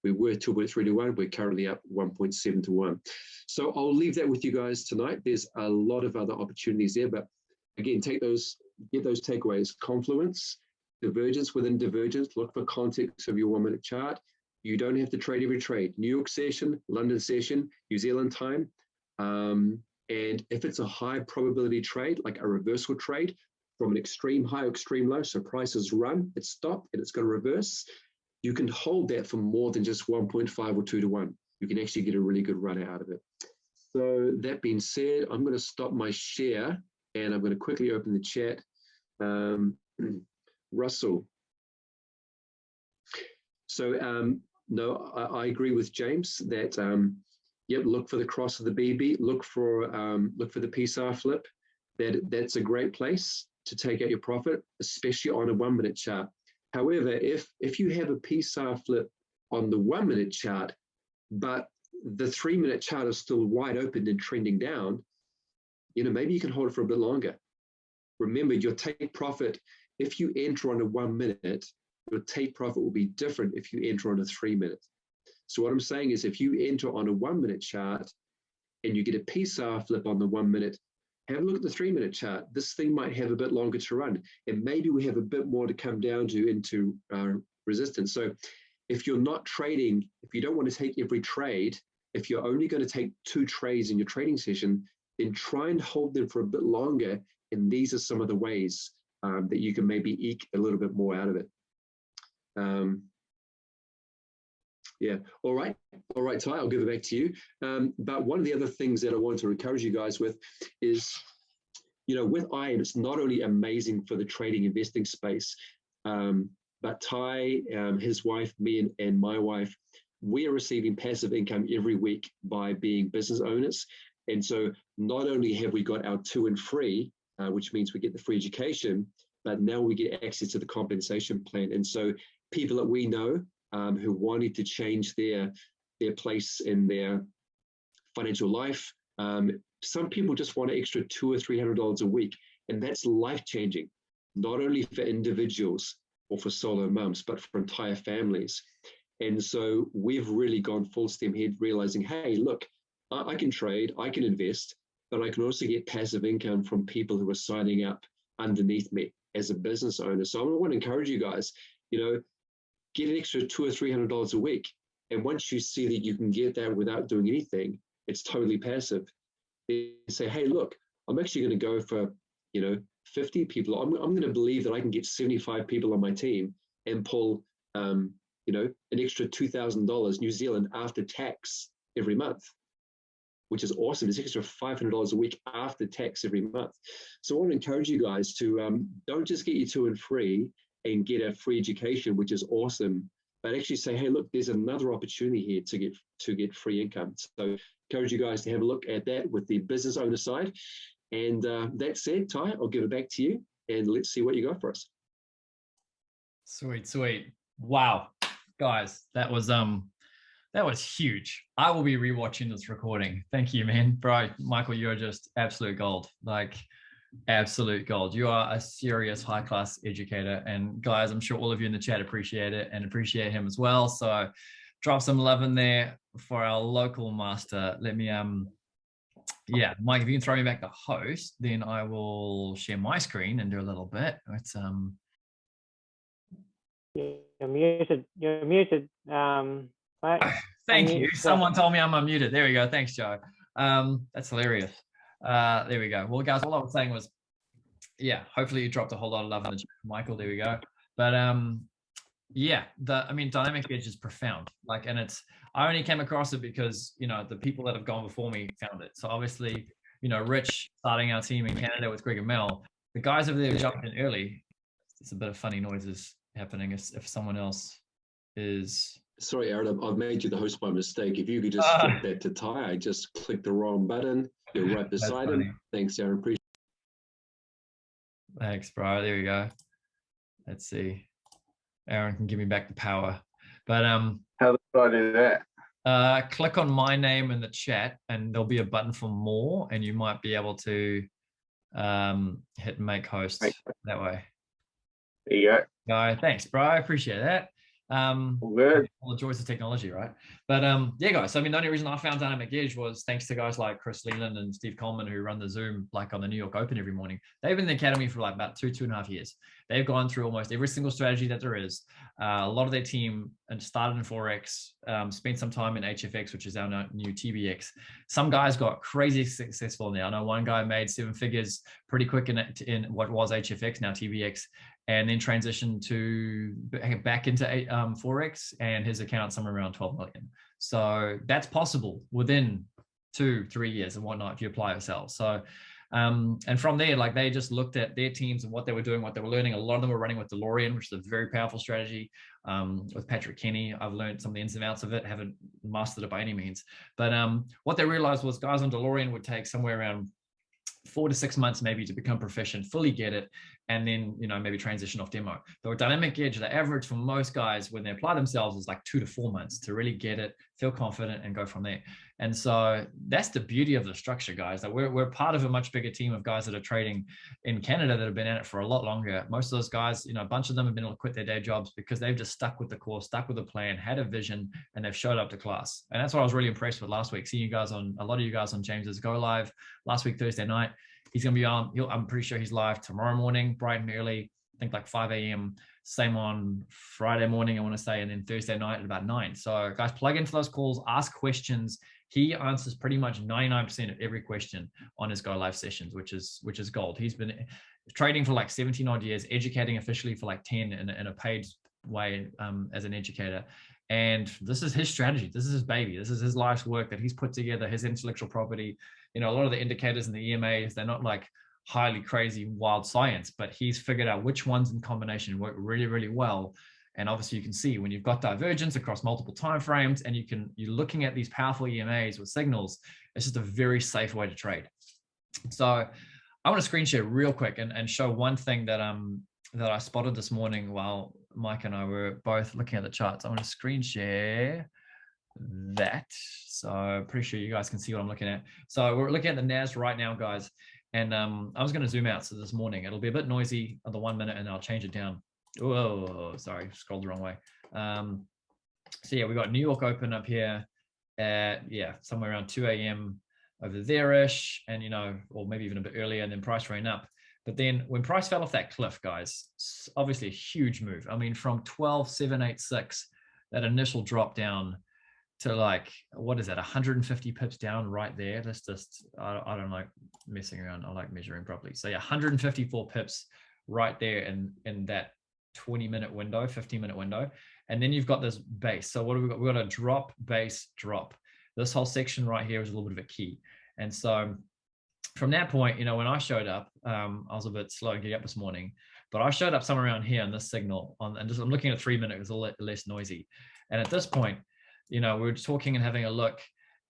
we were 2.3 to 1. We're currently up 1.7 to 1. So I'll leave that with you guys tonight. There's a lot of other opportunities there, but again, get those takeaways. Confluence, divergence within divergence. Look for context of your 1-minute chart. You don't have to trade every trade. New York session, London session, New Zealand time. And if it's a high probability trade, like a reversal trade from an extreme high or extreme low, so prices run, it's stopped, and it's going to reverse, you can hold that for more than just 1.5 or 2 to 1. You can actually get a really good run out of it. So that being said, I'm going to stop my share, and I'm going to quickly open the chat. Russell. So no, I agree with James that yep, look for the cross of the BB, look for the PSAR flip. That's a great place to take out your profit, especially on a 1-minute chart. However, if you have a PSAR flip on the 1-minute chart, but the 3-minute chart is still wide open and trending down, maybe you can hold it for a bit longer. Remember, your take profit, if you enter on a 1-minute, your take profit will be different if you enter on a 3-minute. So what I'm saying is, if you enter on a 1-minute chart and you get a PSAR flip on the 1-minute, have a look at the 3-minute chart. This thing might have a bit longer to run, and maybe we have a bit more to come down to into resistance. So if you're not trading, if you don't want to take every trade, if you're only going to take 2 trades in your trading session, then try and hold them for a bit longer. And these are some of the ways that you can maybe eke a little bit more out of it. Yeah, all right, Ty, I'll give it back to you. But one of the other things that I want to encourage you guys with is, with IAM, it's not only amazing for the trading investing space, but Ty, his wife, me, and my wife, we are receiving passive income every week by being business owners. And so not only have we got our 2 and free, which means we get the free education, but now we get access to the compensation plan. And so people that we know who wanted to change their place in their financial life, some people just want an extra $200 or $300 a week, and that's life-changing, not only for individuals or for solo mums, but for entire families. And so we've really gone full steam ahead, realizing, hey, look, I can trade, I can invest, but I can also get passive income from people who are signing up underneath me as a business owner. So I want to encourage you guys, get an extra $200 or $300 a week. And once you see that you can get that without doing anything, it's totally passive. They say, hey, look, I'm actually going to go for, 50 people. I'm going to believe that I can get 75 people on my team and pull, an extra $2,000 New Zealand after tax every month, which is awesome. It's extra $500 a week after tax every month. So I want to encourage you guys to don't just get your 2 and free and get a free education, which is awesome, but actually say, hey, look, there's another opportunity here to get free income. So encourage you guys to have a look at that with the business owner side. And that said, Ty, I'll give it back to you, and let's see what you got for us. Sweet. Wow, guys, that was huge. I will be rewatching this recording. Thank you, man. Bro, Michael, you're just absolute gold. Like, absolute gold. You are a serious high-class educator. And guys, I'm sure all of you in the chat appreciate it and appreciate him as well. So drop some love in there for our local master. Let me yeah, Mike, if you can throw me back the host, then I will share my screen and do a little bit. It's You're muted. You're muted. Right. Thank you. Unmute Someone told me I'm unmuted. There we go. Thanks, Joe. That's hilarious. There we go. Well, guys, all I was saying was, yeah, hopefully you dropped a whole lot of love in the chat, Michael. There we go. But yeah, I mean, dynamic edge is profound. Like, and I only came across it because, you know, the people that have gone before me found it. So obviously, you know, Rich starting our team in Canada with Greg and Mel, the guys over there jumped in early. It's a bit of funny noises happening if someone else is. Sorry, Aaron, I've made you the host by mistake. If you could just flip that to Ty, I just clicked the wrong button. You're right beside him. Thanks, Aaron. Appreciate it. Thanks, bro. There we go. Let's see. Aaron can give me back the power. But how do I do that? Click on my name in the chat, and there'll be a button for more, and you might be able to hit make host that way. There you go. Thanks, bro. I appreciate that. All good. All the joys of technology, right? But yeah, guys. I mean, the only reason I found Dynamic Edge was thanks to guys like Chris Leland and Steve Coleman, who run the Zoom like on the New York Open every morning. They've been in the academy for like about 2.5 years. They've gone through almost every single strategy that there is. A lot of their team and started in FRX, spent some time in HFX, which is our new TBX. Some guys got crazy successful now. I know one guy made 7 figures pretty quick in what was HFX, now TBX, and then transitioned to back into FRX, and his account somewhere around 12 million. So that's possible within 2-3 years and whatnot if you apply yourself. So and from there, like, they just looked at their teams and what they were doing, what they were learning. A lot of them were running with DeLorean, which is a very powerful strategy. With Patrick Kenny, I've learned some of the ins and outs of it, haven't mastered it by any means. But what they realized was guys on DeLorean would take somewhere around 4 to 6 months maybe to become proficient, fully get it, and then, you know, maybe transition off demo. But with Dynamic Edge, the average for most guys when they apply themselves is like 2 to 4 months to really get it, feel confident, and go from there. And so that's the beauty of the structure, guys. That we're part of a much bigger team of guys that are trading in Canada that have been at it for a lot longer. Most of those guys, you know, a bunch of them have been able to quit their day jobs because they've just stuck with the course, stuck with the plan, had a vision, and they've showed up to class. And that's what I was really impressed with last week, seeing you guys on, a lot of you guys on James's goLIVE last week, Thursday night. He's going to be on, I'm pretty sure he's live tomorrow morning, bright and early, I think like 5 a.m. Same on Friday morning, I want to say, and then Thursday night at about 9. So guys, plug into those calls, ask questions. He answers pretty much 99% of every question on his goLIVE sessions, which is gold. He's been trading for like 17 odd years, educating officially for like 10 in a paid way as an educator. And this is his strategy. This is his baby. This is his life's work that he's put together, his intellectual property. You know, a lot of the indicators in the EMAs, they're not like highly crazy wild science, but he's figured out which ones in combination work really, really well. And obviously you can see when you've got divergence across multiple timeframes and you're looking at these powerful EMAs with signals, it's just a very safe way to trade. So I want to screen share real quick and show one thing that I spotted this morning while Mike and I were both looking at the charts. I want to screen share that. So I'm pretty sure you guys can see what I'm looking at. So we're looking at the NAS right now, guys. And I was going to zoom out. So this morning, it'll be a bit noisy on the 1 minute and I'll change it down. Oh, sorry, scrolled the wrong way. So yeah, we got New York Open up here at, somewhere around 2 a.m. over there-ish, and, you know, or maybe even a bit earlier, and then price ran up. But then when price fell off that cliff, guys, obviously a huge move. I mean, from 12,786, that initial drop down to like, what is that, 150 pips down right there. That's just, I don't like messing around. I like measuring properly. So yeah, 154 pips right there in that 20-minute window, 15-minute window. And then you've got this base. So what have we got? We've got a drop, base, drop. This whole section right here is a little bit of a key. And so from that point, you know, when I showed up, I was a bit slow getting up this morning, but I showed up somewhere around here on this signal and I'm looking at 3 minutes, it's a little less noisy. And at this point, you know, we were talking and having a look.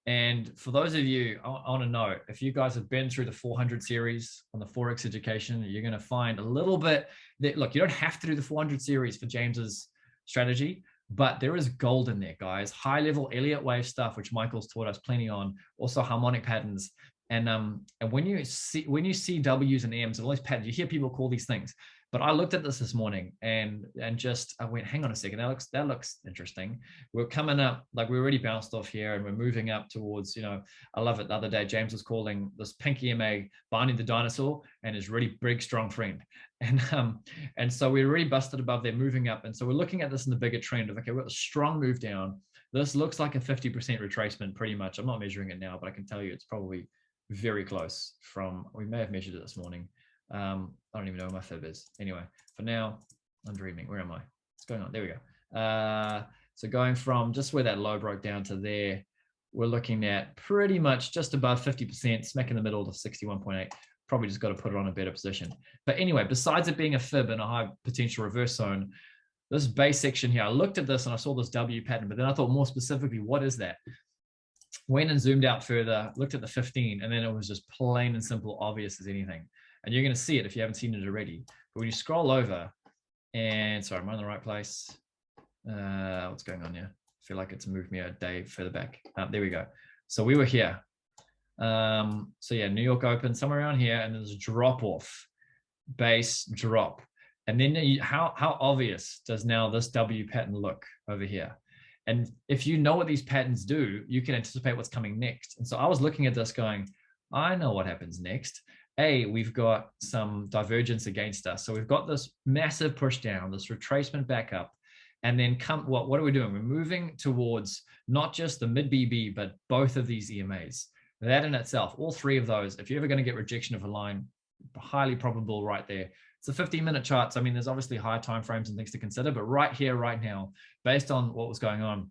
And for those of you, I want to know, if you guys have been through the 400 series on the FRX education, you're going to find a little bit that, look, you don't have to do the 400 series for James's strategy, but there is gold in there, guys. High level Elliott wave stuff, which Michael's taught us plenty on, also harmonic patterns. And when you see W's and M's and all these patterns, you hear people call these things. But I looked at this morning and just I went, hang on a second, that looks interesting. We're coming up, like we already bounced off here and we're moving up towards, you know, I love it. The other day, James was calling this pink EMA Barney the dinosaur and his really big, strong friend. And so we're really busted above there, moving up. And so we're looking at this in the bigger trend of, okay, we've got a strong move down. This looks like a 50% retracement pretty much. I'm not measuring it now, but I can tell you it's probably very close from, we may have measured it this morning. I don't even know where my fib is. Anyway, for now, I'm dreaming. Where am I? What's going on? There we go. So going from just where that low broke down to there, we're looking at pretty much just above 50%, smack in the middle of 61.8. Probably just got to put it on a better position. But anyway, besides it being a fib and a high potential reverse zone, this base section here, I looked at this and I saw this W pattern, but then I thought more specifically, what is that? Went and zoomed out further, looked at the 15, and then it was just plain and simple, obvious as anything. And you're going to see it if you haven't seen it already. But when you scroll over, and sorry, am I in the right place? What's going on here? I feel like it's moved me a day further back. There we go. So we were here. So yeah, New York Open, somewhere around here, and there's a drop off, base drop. And then how obvious does now this W pattern look over here? And if you know what these patterns do, you can anticipate what's coming next. And so I was looking at this going, I know what happens next. We've got some divergence against us. So we've got this massive push down, this retracement back up. And then what are we doing? We're moving towards not just the mid BB, but both of these EMAs. That in itself, all three of those, if you're ever going to get rejection of a line, highly probable right there. It's a 15-minute chart. So I mean, there's obviously higher time frames and things to consider, but right here, right now, based on what was going on,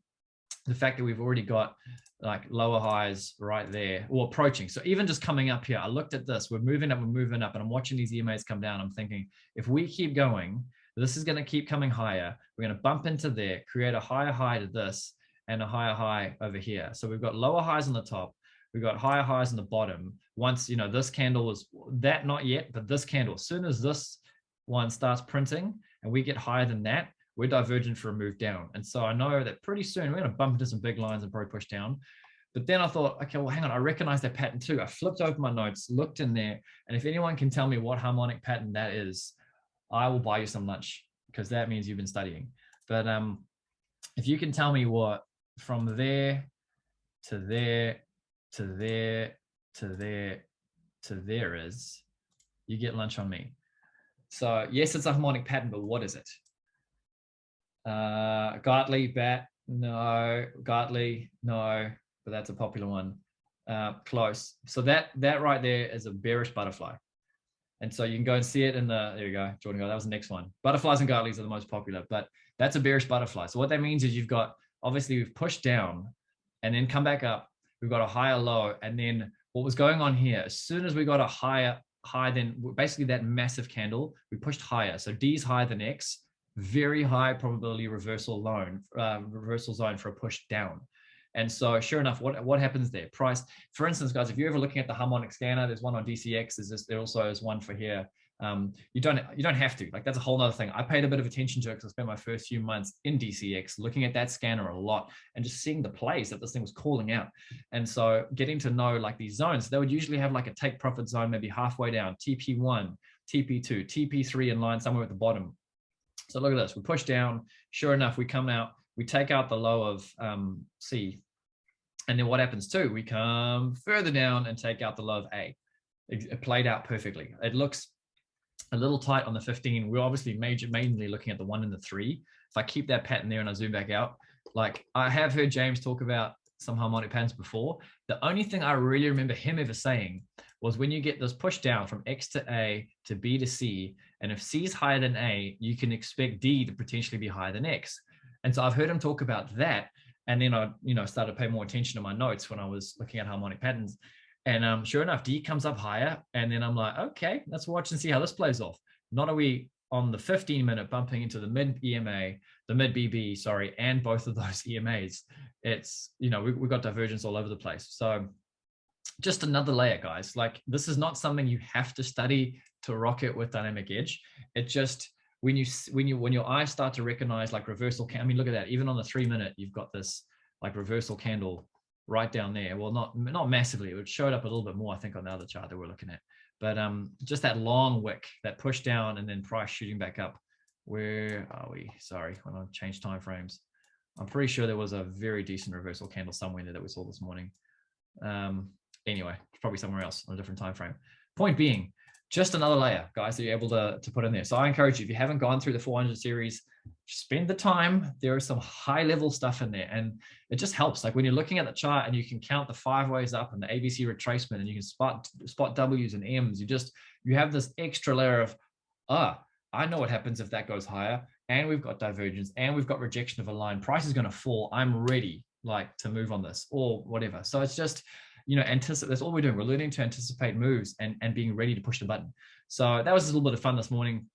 the fact that we've already got like lower highs right there or approaching. So even just coming up here, I looked at this, we're moving up, and I'm watching these EMAs come down. I'm thinking, if we keep going, this is going to keep coming higher. We're going to bump into there, create a higher high to this and a higher high over here. So we've got lower highs on the top. We've got higher highs on the bottom. Once, you know, this candle was that, not yet, but this candle, as soon as this one starts printing and we get higher than that, we're divergent for a move down. And so I know that pretty soon we're going to bump into some big lines and probably push down. But then I thought, okay, well, hang on, I recognize that pattern too. I flipped open my notes, looked in there, and if anyone can tell me what harmonic pattern that is, I will buy you some lunch, because that means you've been studying. But if you can tell me what from there to there to there to there to there is, you get lunch on me. So yes, it's a harmonic pattern, but what is it? Gartley, bat, no. Gartley, no, but that's a popular one. Close. So that right there is a bearish butterfly. And so you can go and see it in the, there you go, Jordan, that was the next one. Butterflies and Gartleys are the most popular, but that's a bearish butterfly. So what that means is you've got, obviously we've pushed down and then come back up. We've got a higher low. And then what was going on here, as soon as we got a higher high, then basically that massive candle, we pushed higher. So D is higher than X, very high probability reversal zone for a push down. And so sure enough, what happens there? Price, for instance, guys, if you're ever looking at the harmonic scanner, there's one on DCX, there also is one for here. You don't have to, like, that's a whole nother thing. I paid a bit of attention to it because I spent my first few months in DCX looking at that scanner a lot and just seeing the plays that this thing was calling out. And so getting to know like these zones, they would usually have like a take profit zone, maybe halfway down, TP1, TP2, TP3 in line somewhere at the bottom. So look at this, we push down, sure enough, we come out, we take out the low of C. And then what happens too? We come further down and take out the low of A. It played out perfectly. It looks a little tight on the 15. We're obviously mainly looking at the 1 and the 3. If I keep that pattern there and I zoom back out, like I have heard James talk about some harmonic patterns before. The only thing I really remember him ever saying was when you get this push down from X to A to B to C, and if C is higher than A, you can expect D to potentially be higher than X. And so I've heard him talk about that. And then I, started to pay more attention to my notes when I was looking at harmonic patterns. And sure enough, D comes up higher. And then I'm like, okay, let's watch and see how this plays off. Not are we on the 15-minute bumping into the mid EMA, the mid BB, sorry, and both of those EMAs. It's, we've got divergence all over the place. So just another layer, guys. Like, this is not something you have to study to rock it with dynamic edge. It just, when your eyes start to recognize like reversal, I mean, look at that. Even on the 3-minute, you've got this like reversal candle right down there. Well, not massively. It showed up a little bit more, I think, on the other chart that we're looking at. But just that long wick, that push down, and then price shooting back up. Where are we? Sorry, when I change time frames, I'm pretty sure there was a very decent reversal candle somewhere there that we saw this morning. Anyway, probably somewhere else on a different time frame. Point being, just another layer, guys, that you're able to put in there. So I encourage you, if you haven't gone through the 400 series, spend the time. There is some high level stuff in there, and it just helps. Like when you're looking at the chart and you can count the 5 ways up and the ABC retracement, and you can spot W's and M's, you have this extra layer of, I know what happens if that goes higher, and we've got divergence, and we've got rejection of a line. Price is going to fall. I'm ready, like, to move on this or whatever. So it's just, anticipate. That's all we're doing. We're learning to anticipate moves and being ready to push the button. So that was a little bit of fun this morning.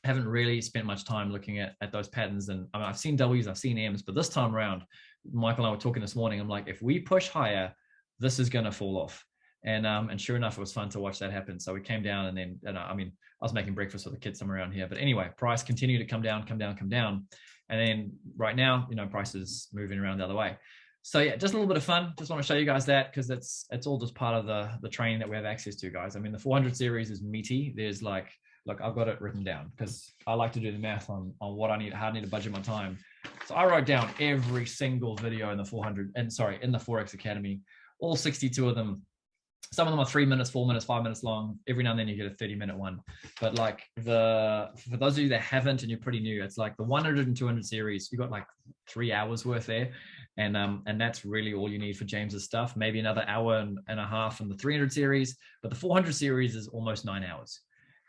I haven't really spent much time looking at those patterns, and I mean, I've seen W's, I've seen M's, but this time around, Michael and I were talking this morning. I'm like, if we push higher, this is going to fall off. And sure enough, it was fun to watch that happen. So we came down, and I mean, I was making breakfast with the kids somewhere around here. But anyway, price continued to come down. And then right now, price is moving around the other way. So yeah, just a little bit of fun. Just want to show you guys that, because it's all just part of the training that we have access to, guys. I mean, the 400 series is meaty. There's like, look, I've got it written down because I like to do the math on what I need, how I need to budget my time. So I wrote down every single video in the 4X Academy, all 62 of them. Some of them are 3 minutes, 4 minutes, 5 minutes long. Every now and then you get a 30-minute one. But like for those of you that haven't and you're pretty new, it's like the 100 and 200 series, you got like 3 hours worth there. And that's really all you need for James's stuff. Maybe another hour and a half in the 300 series, but the 400 series is almost 9 hours.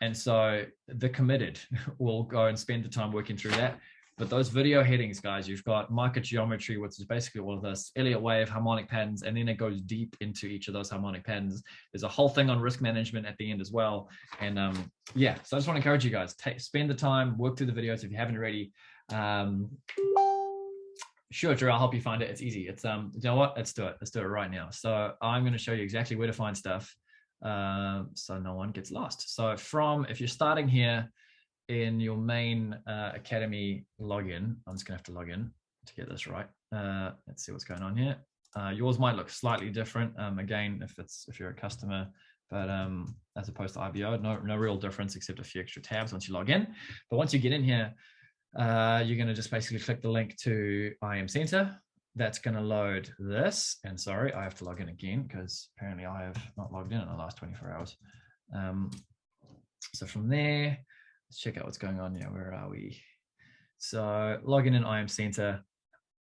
And so the committed will go and spend the time working through that. But those video headings, guys, you've got market geometry, which is basically all of this, Elliott wave, harmonic patterns, and then it goes deep into each of those harmonic patterns. There's a whole thing on risk management at the end as well. And yeah, so I just want to encourage you guys, spend the time, work through the videos if you haven't already. Sure, Drew, I'll help you find it. It's easy. It's you know what? Let's do it. Let's do it right now. So I'm going to show you exactly where to find stuff, so no one gets lost. So if you're starting here in your main Academy login, I'm just gonna have to log in to get this right. Let's see what's going on here. Yours might look slightly different. Again, if you're a customer, but as opposed to IBO, no real difference except a few extra tabs once you log in. But once you get in here, you're gonna just basically click the link to IM Center. That's gonna load this. And sorry, I have to log in again because apparently I have not logged in the last 24 hours. So from there, let's check out what's going on here. Where are we? So logging in IM Center.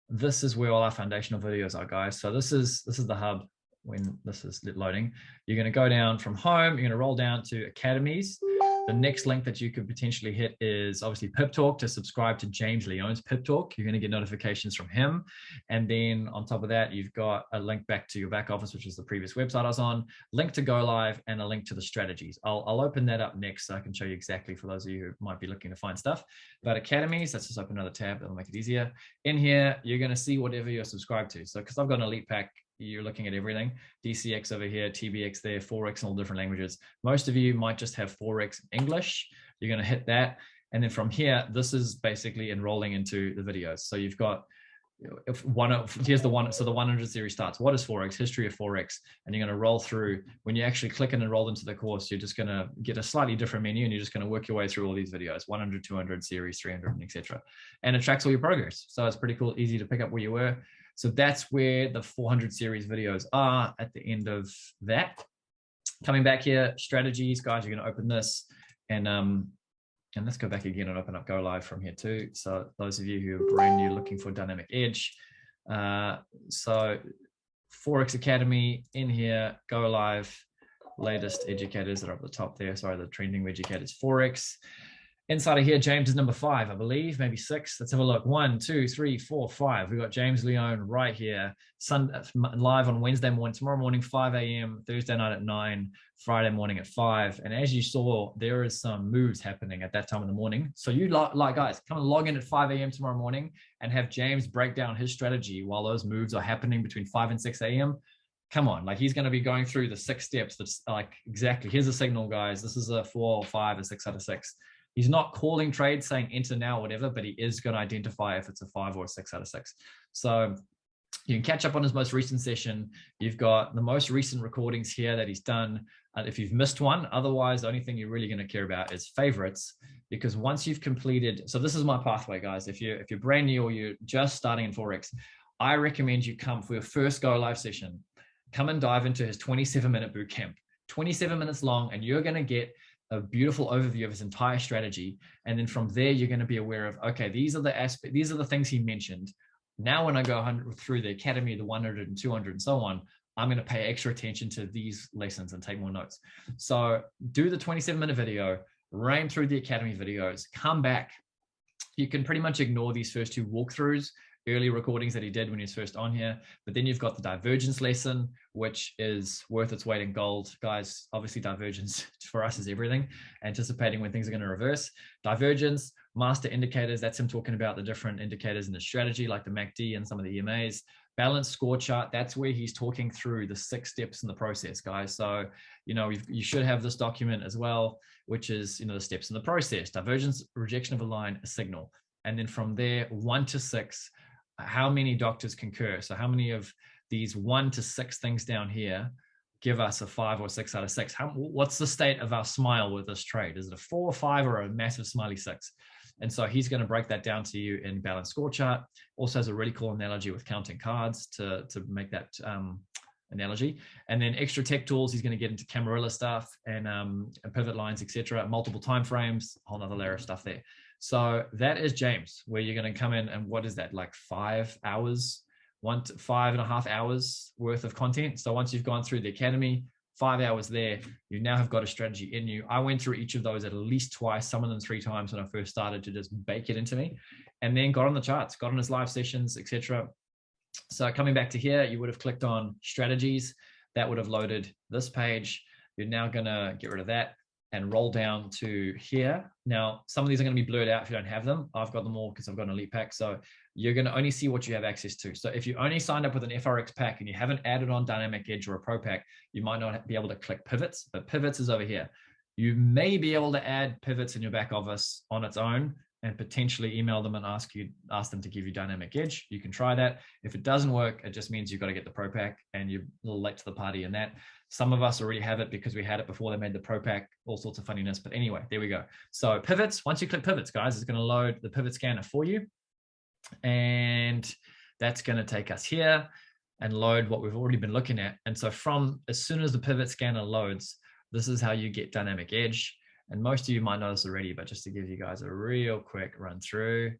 This is where all our foundational videos are, guys. So this is the hub when this is loading. You're going to go down from home. You're going to roll down to Academies. The next link that you could potentially hit is obviously Pip Talk to subscribe to James Leone's Pip Talk. You're going to get notifications from him. And then on top of that, you've got a link back to your back office, which is the previous website I was on, link to goLIVE, and a link to the strategies. I'll open that up next so I can show you exactly for those of you who might be looking to find stuff. But Academies, let's just open another tab. That'll make it easier. In here, you're going to see whatever you're subscribed to. So because I've got an elite pack, you're looking at everything. DCX over here, TBX there, 4X in all different languages. Most of you might just have 4X English. You're going to hit that. And then from here, this is basically enrolling into the videos. So you've got, here's the one. So the 100 series starts. What is 4X? History of 4X. And you're going to roll through. When you actually click and enroll into the course, you're just going to get a slightly different menu and you're just going to work your way through all these videos, 100, 200, series, 300, etc. And it tracks all your progress. So it's pretty cool, easy to pick up where you were. So that's where the 400 series videos are at the end of that. Coming back here, strategies, guys, you're going to open this and let's go back again and open up goLIVE from here too. So those of you who are brand new looking for dynamic edge. So 4X Academy in here, goLIVE, latest educators that are up the top there. Sorry, the trending educators, 4X. Inside of here, James is number 5, I believe, maybe 6. Let's have a look. 1, 2, 3, 4, 5. We've got James Leone right here. Live on Wednesday morning, tomorrow morning, 5 a.m., Thursday night at 9, Friday morning at 5. And as you saw, there is some moves happening at that time in the morning. So you guys, come and log in at 5 a.m. tomorrow morning and have James break down his strategy while those moves are happening between 5 and 6 a.m. Come on, like he's going to be going through the 6 steps. That's like, exactly, here's a signal, guys. This is a 4 or 5 or 6 out of 6. He's not calling trades saying enter now or whatever, but he is going to identify if it's a 5 or a 6 out of 6. So You can catch up on his most recent session. You've got the most recent recordings here that he's done. If you've missed one, otherwise, the only thing you're really going to care about is favorites, because once you've completed, so this is my pathway, guys. If you're brand new or you're just starting in Forex, I recommend you come for your first goLIVE session. Come and dive into his 27-minute boot camp, 27 minutes long, and you're going to get a beautiful overview of his entire strategy. And then from there, you're going to be aware of, okay, these are the things he mentioned. Now, when I go through the Academy, the 100 and 200 and so on, I'm going to pay extra attention to these lessons and take more notes. So do the 27-minute video, rain through the Academy videos, come back. You can pretty much ignore these first two walkthroughs, early recordings that he did when he was first on here. But then you've got the divergence lesson, which is worth its weight in gold. Guys, obviously divergence for us is everything. Anticipating when things are going to reverse. Divergence, master indicators, that's him talking about the different indicators in the strategy, like the MACD and some of the EMAs. Balanced score chart, that's where he's talking through the 6 steps in the process, guys. So, you should have this document as well, which is, the steps in the process: divergence, rejection of a line, a signal. And then from there, 1 to 6, how many doctors concur? So how many of these 1 to 6 things down here give us a 5 or 6 out of 6? What's the state of our smile with this trade? Is it a 4 or 5 or a massive smiley 6? And so he's going to break that down to you in balanced score chart. Also has a really cool analogy with counting cards to make that analogy. And then extra tech tools, he's going to get into Camarilla stuff and pivot lines, etc. Multiple time frames, a whole nother layer of stuff there. So that is James, where you're going to come in and what is that, like 5 hours, 1 to 5.5 hours worth of content. So once you've gone through the Academy, 5 hours there, you now have got a strategy in you. I went through each of those at least twice, some of them 3 times when I first started, to just bake it into me, and then got on the charts, got on his live sessions, etc. So coming back to here, you would have clicked on strategies. That would have loaded this page. You're now going to get rid of that and roll down to here. Now, some of these are going to be blurred out if you don't have them. I've got them all because I've got an elite pack. So you're going to only see what you have access to. So if you only signed up with an FRX pack and you haven't added on Dynamic Edge or a Pro pack, you might not be able to click pivots, but pivots is over here. You may be able to add pivots in your back office on its own and potentially email them and ask them to give you Dynamic Edge. You can try that. If it doesn't work, it just means you've got to get the Pro pack and you're a little late to the party in that. Some of us already have it because we had it before they made the Pro pack, all sorts of funniness. But anyway, there we go. So pivots, once you click pivots, guys, it's going to load the pivot scanner for you. And that's going to take us here and load what we've already been looking at. And so from as soon as the pivot scanner loads, this is how you get Dynamic Edge. And most of you might know this already, but just to give you guys a real quick run through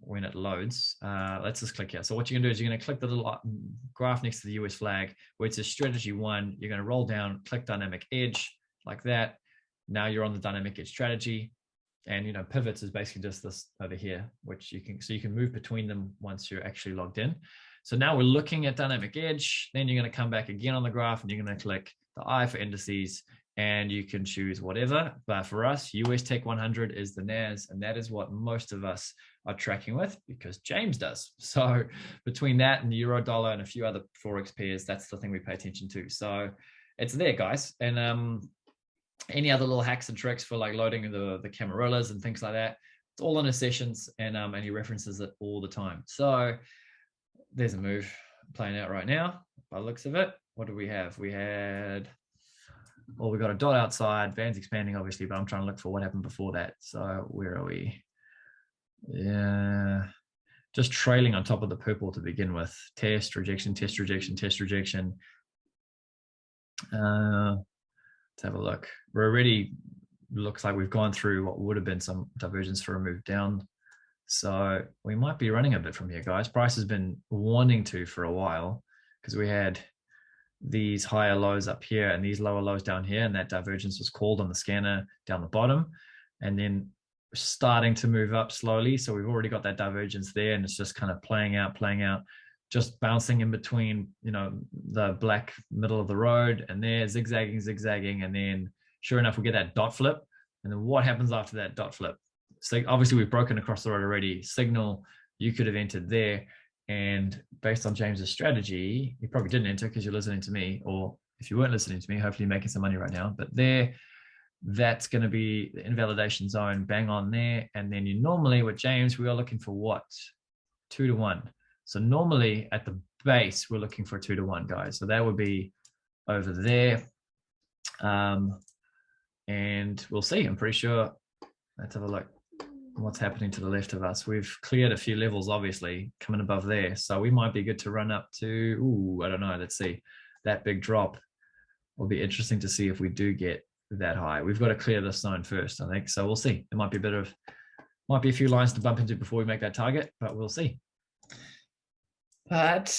when it loads, let's just click here. So what you're gonna do is you're gonna click the little graph next to the US flag where it says strategy 1. You're gonna roll down, click Dynamic Edge like that. Now you're on the Dynamic Edge strategy. And pivots is basically just this over here, which you can move between them once you're actually logged in. So now we're looking at Dynamic Edge. Then you're going to come back again on the graph and you're going to click the I for indices, and you can choose whatever. But for us, US Tech 100 is the NAS, and that is what most of us are tracking with because James does. So between that and the Euro Dollar and a few other Forex pairs, that's the thing we pay attention to. So it's there, guys. And any other little hacks and tricks for like loading the Camarillas and things like that, it's all in his sessions, and he references it all the time. So there's a move playing out right now by the looks of it. What do we have? We got a dot outside, Van's expanding obviously, but I'm trying to look for what happened before that. So where are we? Yeah, just trailing on top of the purple to begin with. Test, rejection, test, rejection, test, rejection. Let's have a look. We're already, looks like we've gone through what would have been some divergence for a move down. So we might be running a bit from here, guys. Price has been wanting to for a while because we had these higher lows up here and these lower lows down here, and that divergence was called on the scanner down the bottom, and then starting to move up slowly. So we've already got that divergence there, and it's just kind of playing out, just bouncing in between, the black middle of the road, and there zigzagging, and then sure enough, we get that dot flip. And then what happens after that dot flip? So obviously we've broken across the road already. Signal, you could have entered there. And based on James's strategy, you probably didn't enter because you're listening to me, or if you weren't listening to me, hopefully you're making some money right now. But there, that's going to be the invalidation zone, bang on there. And then you normally with James, we are looking for what? 2 to 1. So normally at the base, we're looking for 2-to-1, guys. So that would be over there. And we'll see. I'm pretty sure. Let's have a look. What's happening to the left of us? We've cleared a few levels, obviously, coming above there. So we might be good to run up to, ooh, I don't know. Let's see. That big drop will be interesting to see if we do get that high. We've got to clear this zone first, I think. So we'll see. There might be a few lines to bump into before we make that target, but we'll see. But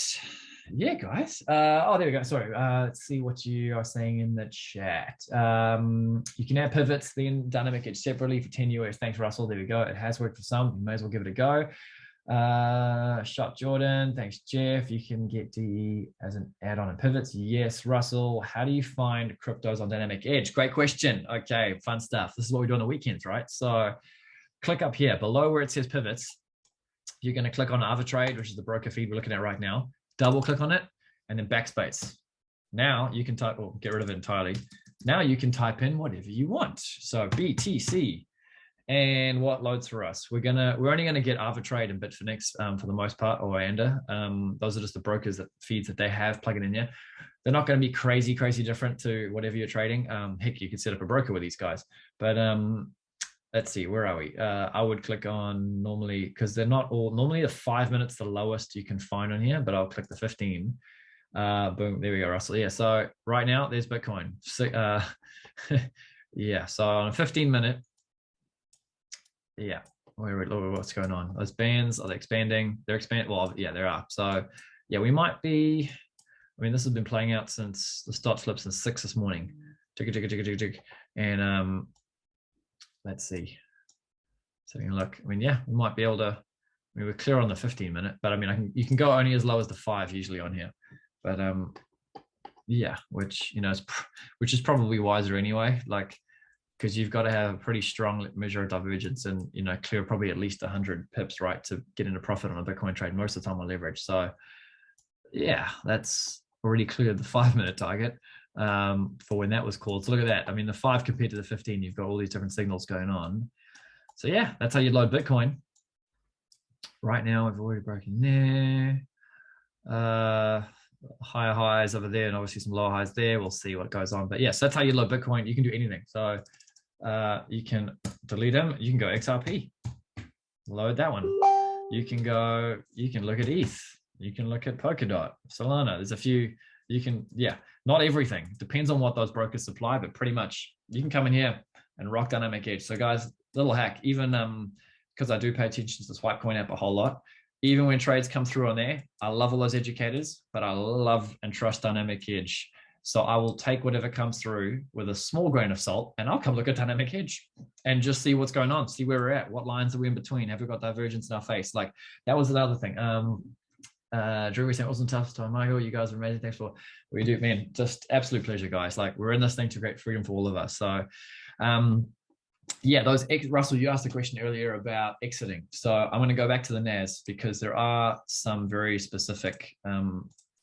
yeah, guys. Oh, there we go. Sorry. Let's see what you are saying in the chat. You can add pivots, then dynamic edge separately for 10 US. Thanks, Russell. There we go. It has worked for some. You may as well give it a go. Shot Jordan. Thanks, Jeff. You can get DE as an add-on and pivots. Yes, Russell. How do you find cryptos on dynamic edge? Great question. Okay, fun stuff. This is what we do on the weekends, right? So click up here below where it says pivots. You're going to click on Arbitrade, which is the broker feed we're looking at right now. Double click on it and then backspace. Now you can type, or get rid of it entirely. Now you can type in whatever you want. So BTC, and what loads for us? We're only gonna get Arbitrade and Bitfinex for the most part, or ANDA. Those are just the brokers that feeds that they have plugging in there. They're not going to be crazy different to whatever you're trading. Heck, you could set up a broker with these guys, but let's see, where are we? I would click on normally, because they're not all, normally the 5 minutes the lowest you can find on here, but I'll click the 15. Boom, there we go, Russell. Yeah, so right now there's Bitcoin. So, yeah, so on a 15-minute, yeah, what's going on? Those bands, are they expanding? They're expanding, well, yeah, they are. So yeah, we might be, I mean, this has been playing out since the stop slip since 6 this morning. And let's see. So having a look. I mean, yeah, we might be able to. I mean, we're clear on the 15-minute, but I mean, you can go only as low as the 5 usually on here. But yeah, which which is probably wiser anyway. Like, because you've got to have a pretty strong measure of divergence and clear probably at least 100 pips, right, to get into profit on a Bitcoin trade. Most of the time on leverage. So yeah, that's already cleared the 5-minute target. For when that was called. So look at that. I mean, the 5 compared to the 15, you've got all these different signals going on. So yeah, that's how you load Bitcoin. Right now, we've already broken there. Higher highs over there, and obviously some lower highs there. We'll see what goes on. But yes, that's how you load Bitcoin. You can do anything. So you can delete them. You can go XRP. Load that one. You can look at ETH. You can look at Polkadot, Solana. There's a few. You can, yeah, not everything. Depends on what those brokers supply, but pretty much you can come in here and rock dynamic edge. So guys, little hack, even because I do pay attention to the Swipecoin app a whole lot, even when trades come through on there, I love all those educators, but I love and trust dynamic edge. So I will take whatever comes through with a small grain of salt, and I'll come look at dynamic edge and just see what's going on, see where we're at, what lines are we in between, have we got divergence in our face? Like that was another thing. Drew was saying, awesome tough time, Michael. You guys are amazing. Thanks for what you do, man. Just absolute pleasure, guys. Like we're in this thing to create freedom for all of us. So, yeah, Russell, you asked a question earlier about exiting. So I'm going to go back to the NAS because there are some very specific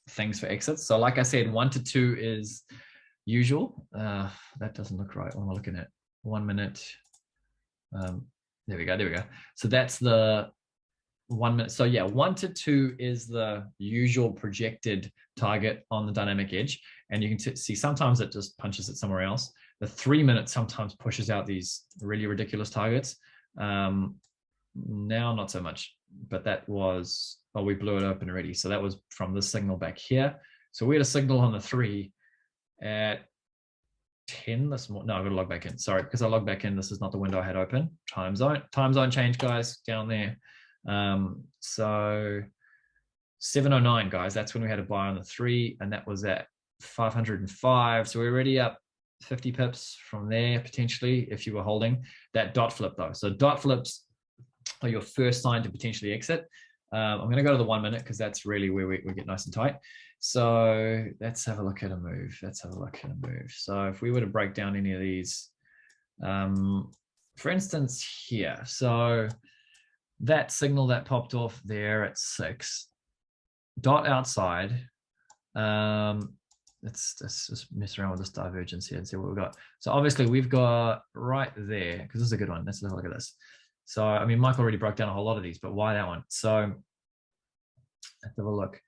things for exits. So like I said, 1 to 2 is usual. That doesn't look right. What am I looking at? 1 minute. There we go. So that's the 1 minute. So yeah, 1 to 2 is the usual projected target on the dynamic edge. And you can see sometimes it just punches it somewhere else. The 3 minutes sometimes pushes out these really ridiculous targets. Now, not so much, but that was, oh, we blew it open already. So that was from this signal back here. So we had a signal on the 3 at 10 this morning. No, I've got to log back in. Sorry, because I logged back in. This is not the window I had open. Time zone change, guys, down there. So 709, guys, that's when we had a buy on the 3, and that was at 505. So we're already up 50 pips from there potentially if you were holding that dot flip though. So dot flips are your first sign to potentially exit. I'm going to go to the 1 minute because that's really where we get nice and tight. So let's have a look at a move. So if we were to break down any of these, for instance here, so that signal that popped off there at 6, dot outside, let's just mess around with this divergence here and see what we've got. So obviously we've got right there, because this is a good one. Let's have a look at this. So, I mean, Michael already broke down a whole lot of these, but why that one? So let's have a look.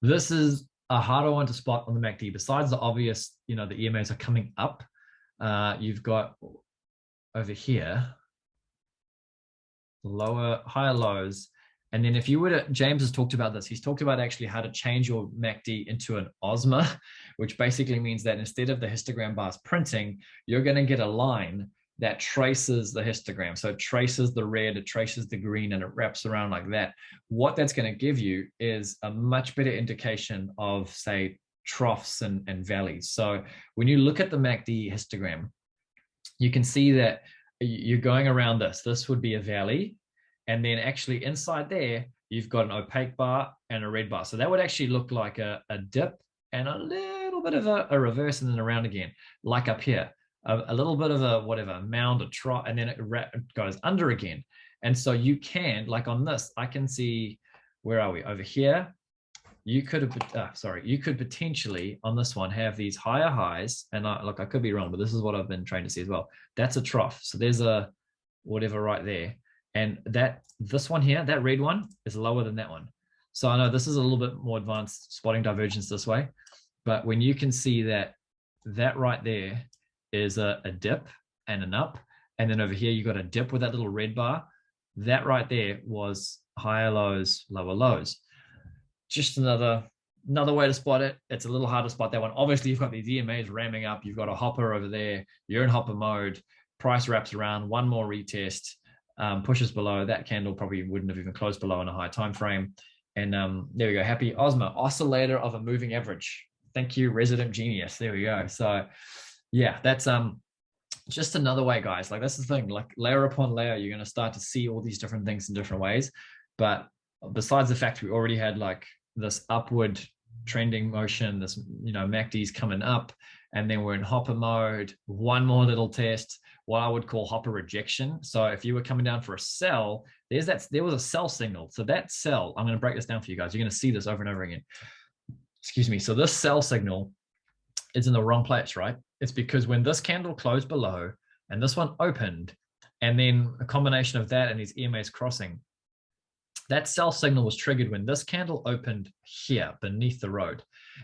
This is a harder one to spot on the MACD. Besides the obvious, the EMAs are coming up. You've got over here, higher lows. And then if you were to, James has talked about this. He's talked about actually how to change your MACD into an OSMA, which basically means that instead of the histogram bars printing, you're going to get a line that traces the histogram. So it traces the red, it traces the green, and it wraps around like that. What that's going to give you is a much better indication of, say, troughs and valleys. So when you look at the MACD histogram, you can see that you're going around this. This would be a valley. And then actually inside there, you've got an opaque bar and a red bar. So that would actually look like a dip and a little bit of a reverse and then around again, like up here. A little bit of a whatever mound, a trough, and then it goes under again. And so you can, like on this, I can see, where are we? Over here, you could potentially on this one have these higher highs. And I could be wrong, but this is what I've been trained to see as well. That's a trough. So there's a whatever right there. And this one here, that red one is lower than that one. So I know this is a little bit more advanced spotting divergence this way, but when you can see that right there is a dip and an up, and then over here you got a dip with that little red bar. That right there was higher lows, lower lows. Just another way to spot it. It's a little hard to spot that one. Obviously, you've got these EMAs ramming up. You've got a hopper over there. You're in hopper mode. Price wraps around. One more retest. Pushes below. That candle probably wouldn't have even closed below in a high time frame. And there we go. Happy OSMA, oscillator of a moving average. Thank you, resident genius. There we go. So yeah, that's just another way, guys. Like, that's the thing, like layer upon layer, you're going to start to see all these different things in different ways. But besides the fact we already had like this upward trending motion, this, MACD's coming up, and then we're in hopper mode, one more little test, what I would call hopper rejection. So if you were coming down for a sell, there was a sell signal. So that sell, I'm going to break this down for you guys. You're going to see this over and over again. Excuse me. So this sell signal is in the wrong place, right? It's because when this candle closed below and this one opened, and then a combination of that and these EMAs crossing, that sell signal was triggered when this candle opened here beneath the road.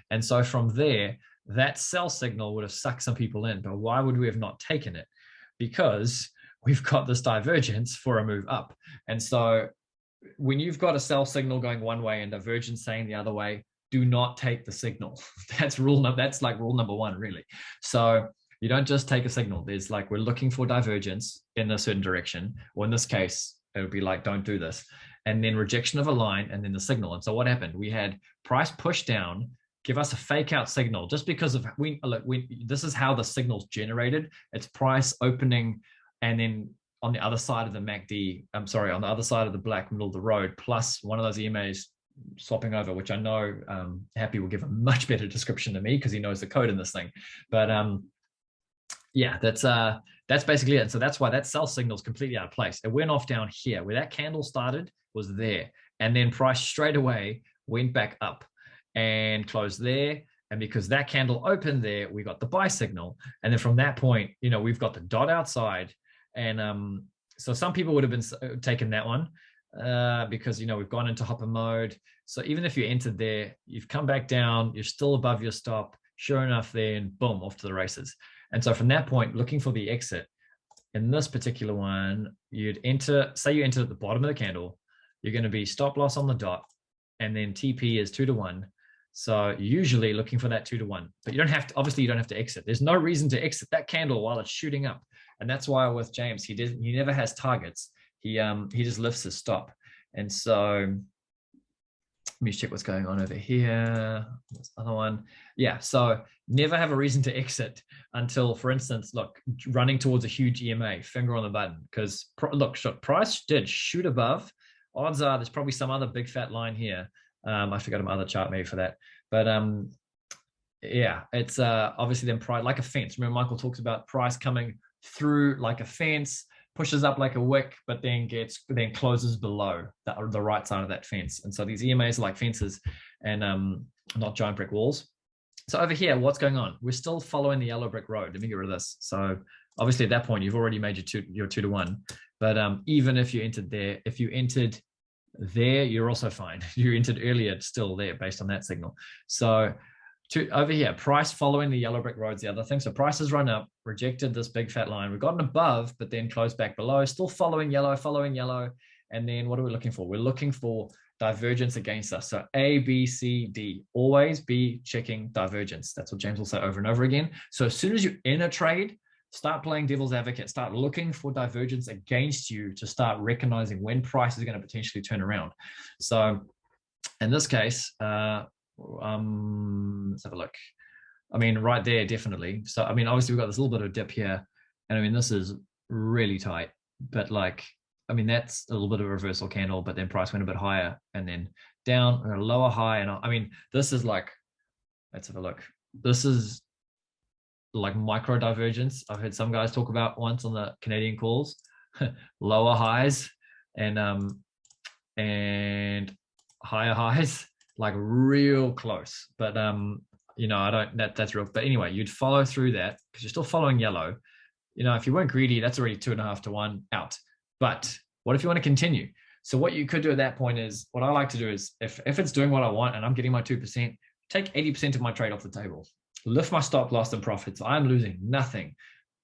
And so from there, that sell signal would have sucked some people in. But why would we have not taken it? Because we've got this divergence for a move up. And so when you've got a sell signal going one way and divergence saying the other way, do not take the signal. That's like rule number one, really. So you don't just take a signal. There's like, we're looking for divergence in a certain direction, or in this case, it would be like, don't do this. And then rejection of a line, and then the signal. And so what happened? We had price push down, give us a fake out signal, just because of this is how the signal's generated. It's price opening, and then on the other side of the MACD, on the other side of the black middle of the road, plus one of those EMAs swapping over, which I know Happy will give a much better description than me because he knows the code in this thing. But yeah, that's basically it. And so that's why that sell signal is completely out of place. It went off down here where that candle started, was there, and then price straight away went back up and closed there. And because that candle opened there, we got the buy signal. And then from that point, we've got the dot outside. And so some people would have been taking that one because, we've gone into hopper mode. So even if you entered there, you've come back down, you're still above your stop. Sure enough, then boom, off to the races. And so from that point, looking for the exit, in this particular one, you'd enter, say you enter at the bottom of the candle, you're going to be stop loss on the dot, and then TP is 2 to 1. So usually looking for that 2 to 1, but you don't have to, obviously you don't have to exit. There's no reason to exit that candle while it's shooting up. And that's why with James, he never has targets. He just lifts his stop. And so let me check what's going on over here. This other one. Yeah. So never have a reason to exit until, for instance, look, running towards a huge EMA, finger on the button, because look, price did shoot above. Odds are there's probably some other big fat line here. I forgot my other chart maybe for that. But yeah, it's obviously then price like a fence. Remember, Michael talks about price coming through like a fence, pushes up like a wick, but then closes below the right side of that fence. And so these EMAs are like fences and not giant brick walls. So over here, what's going on? We're still following the yellow brick road. Let me get rid of this. So obviously at that point, you've already made your 2 to 1. But even if you entered there, if you entered there, you're also fine. You entered earlier, it's still there based on that signal. So over here, price following the yellow brick road's the other thing. So price has run up, rejected this big fat line. We've gotten above, but then closed back below, still following yellow. And then what are we looking for? We're looking for divergence against us. So A, B, C, D, always be checking divergence. That's what James will say over and over again. So as soon as you're in a trade, start playing devil's advocate, start looking for divergence against you to start recognizing when price is going to potentially turn around. So in this case, let's have a look. I mean, right there, definitely. So, I mean, obviously we've got this little bit of dip here, and I mean, this is really tight, but like, I mean, that's a little bit of a reversal candle, but then price went a bit higher and then down, or a lower high. And I mean, this is like, let's have a look. This is like micro divergence. I've heard some guys talk about once on the Canadian calls, lower highs and higher highs, like real close. But you know, I don't, that's real. But anyway, you'd follow through that because you're still following yellow. You know, if you weren't greedy, that's already 2.5 to 1 out. But what if you want to continue? So what you could do at that point is, what I like to do is, if it's doing what I want and I'm getting my 2%, take 80% of my trade off the table. Lift my stop loss and profits. I'm losing nothing.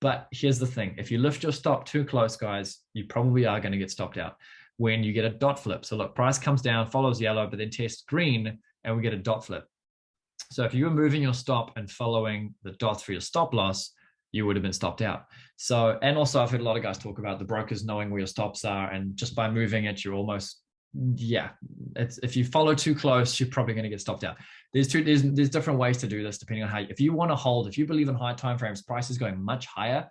But here's the thing. If you lift your stop too close, guys, you probably are going to get stopped out when you get a dot flip. So look, price comes down, follows yellow, but then tests green, and we get a dot flip. So if you were moving your stop and following the dots for your stop loss, you would have been stopped out. So, and also I've heard a lot of guys talk about the brokers knowing where your stops are, and just by moving it, you're almost, yeah, it's, if you follow too close, you're probably going to get stopped out. There's different ways to do this depending on how, if you want to hold, if you believe in high time frames, price is going much higher,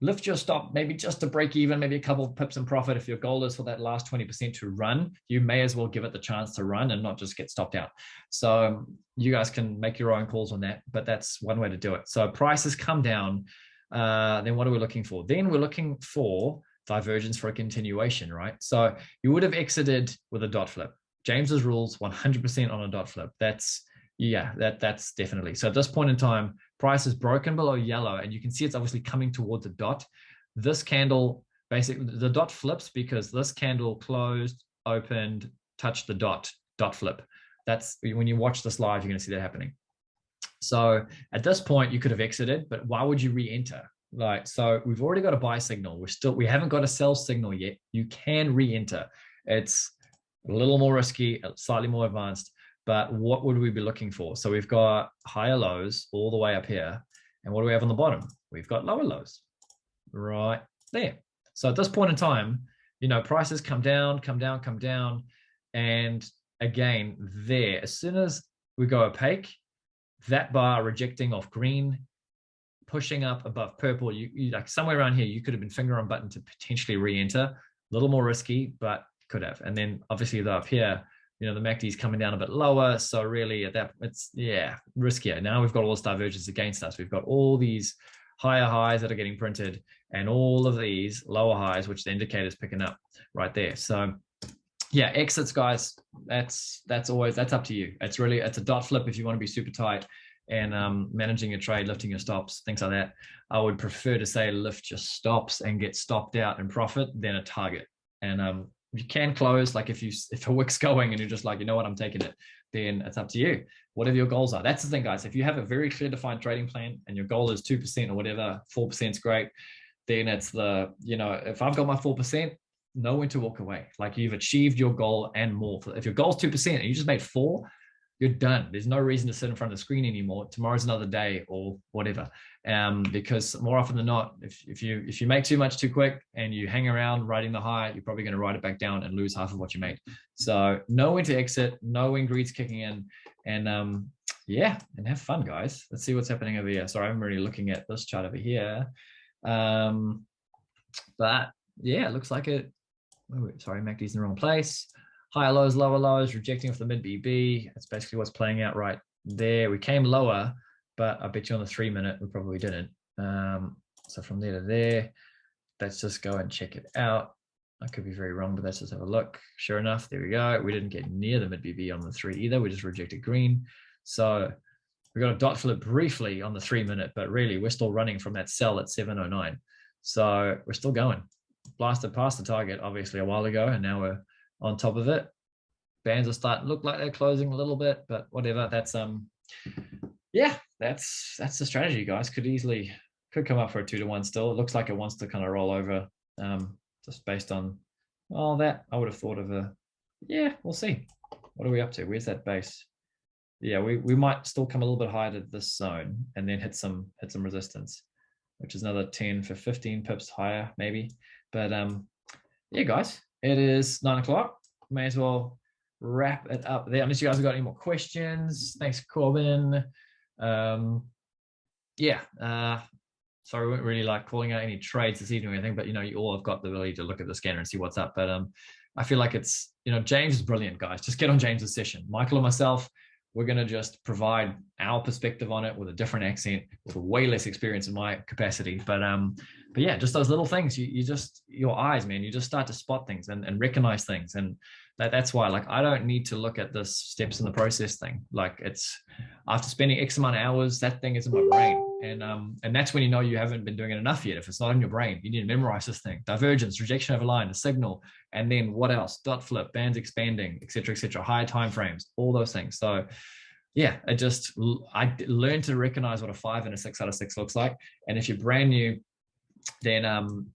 lift your stop maybe just to break even, maybe a couple of pips in profit. If your goal is for that last 20% to run, you may as well give it the chance to run and not just get stopped out. So you guys can make your own calls on that, but that's one way to do it. So prices come down. Then what are we looking for? Then we're looking for divergence for a continuation, right? So you would have exited with a dot flip. James's rules, 100% on a dot flip. That's, yeah, that's definitely. So at this point in time, price is broken below yellow, and you can see it's obviously coming towards a dot. This candle, basically, the dot flips because this candle closed, opened, touched the dot flip. That's when you watch this live, you're going to see that happening. So at this point, you could have exited, but why would you re-enter? Like, so we've already got a buy signal. We haven't got a sell signal yet. You can re-enter. It's a little more risky, slightly more advanced, but what would we be looking for? So we've got higher lows all the way up here. And what do we have on the bottom? We've got lower lows right there. So at this point in time, you know, prices come down. And again, there, as soon as we go opaque, that bar rejecting off green, pushing up above purple, you like somewhere around here, you could have been finger on button to potentially re-enter. A little more risky, but could have. And then obviously up here, you know, the MACD is coming down a bit lower. So really at that, it's, yeah, riskier. Now we've got all this divergence against us. We've got all these higher highs that are getting printed and all of these lower highs, which the indicator is picking up right there. So yeah, exits, guys, that's up to you. It's a dot flip if you want to be super tight and managing your trade, lifting your stops, things like that. I would prefer to say lift your stops and get stopped out and profit than a target. And you can close, like if a wick's going and you're just like, you know what, I'm taking it, then it's up to you. Whatever your goals are. That's the thing, guys. If you have a very clear defined trading plan and your goal is 2% or whatever, 4% is great, then it's the, you know, if I've got my 4%, know when to walk away. Like you've achieved your goal and more. If your goal is 2% and you just made 4%, you're done. There's no reason to sit in front of the screen anymore. Tomorrow's another day or whatever. Because more often than not, if you make too much too quick and you hang around riding the high, you're probably going to ride it back down and lose half of what you made. So know when to exit, know when greed's kicking in, and yeah, and have fun, guys. Let's see what's happening over here. Sorry, I'm really looking at this chart over here. But yeah, it looks like it. Oh, sorry, MACD's in the wrong place. Higher lows, lower lows, rejecting off the mid BB. That's basically what's playing out right there. We came lower, but I bet you on the 3 minute, we probably didn't. So from there to there, let's just go and check it out. I could be very wrong, but let's just have a look. Sure enough, there we go. We didn't get near the mid BB on the 3 either. We just rejected green. So we got a dot flip briefly on the 3 minute, but really we're still running from that sell at 709. So we're still going. Blasted past the target, obviously, a while ago, and now we're on top of it. Bands are starting to look like they're closing a little bit, but whatever. That's yeah, that's the strategy, guys. Could come up for a 2-to-1 still. It looks like it wants to kind of roll over, just based on all that. I would have thought of yeah, we'll see. What are we up to? Where's that base? Yeah, we might still come a little bit higher to this zone and then hit some resistance, which is another 10 for 15 pips higher maybe. But yeah, guys, it is 9 o'clock. May as well wrap it up there, unless you guys have got any more questions. Thanks, Corbin. Yeah, sorry, we weren't really like calling out any trades this evening or anything, but you all have got the ability to look at the scanner and see what's up. But I feel like it's, James is brilliant, guys. Just get on James's session. Michael and myself, we're going to just provide our perspective on it with a different accent, with way less experience in my capacity. But yeah, just those little things, you just, your eyes, man, you just start to spot things and recognize things. And that's why, like, I don't need to look at the steps in the process thing. Like, it's after spending X amount of hours, that thing is in my brain. And that's when you haven't been doing it enough yet. If it's not in your brain, you need to memorize this thing: divergence, rejection over line, the signal, and then what else? Dot flip, bands expanding, etc., higher time frames, all those things. So yeah, I learned to recognize what a 5 and a 6 out of 6 looks like. And if you're brand new, then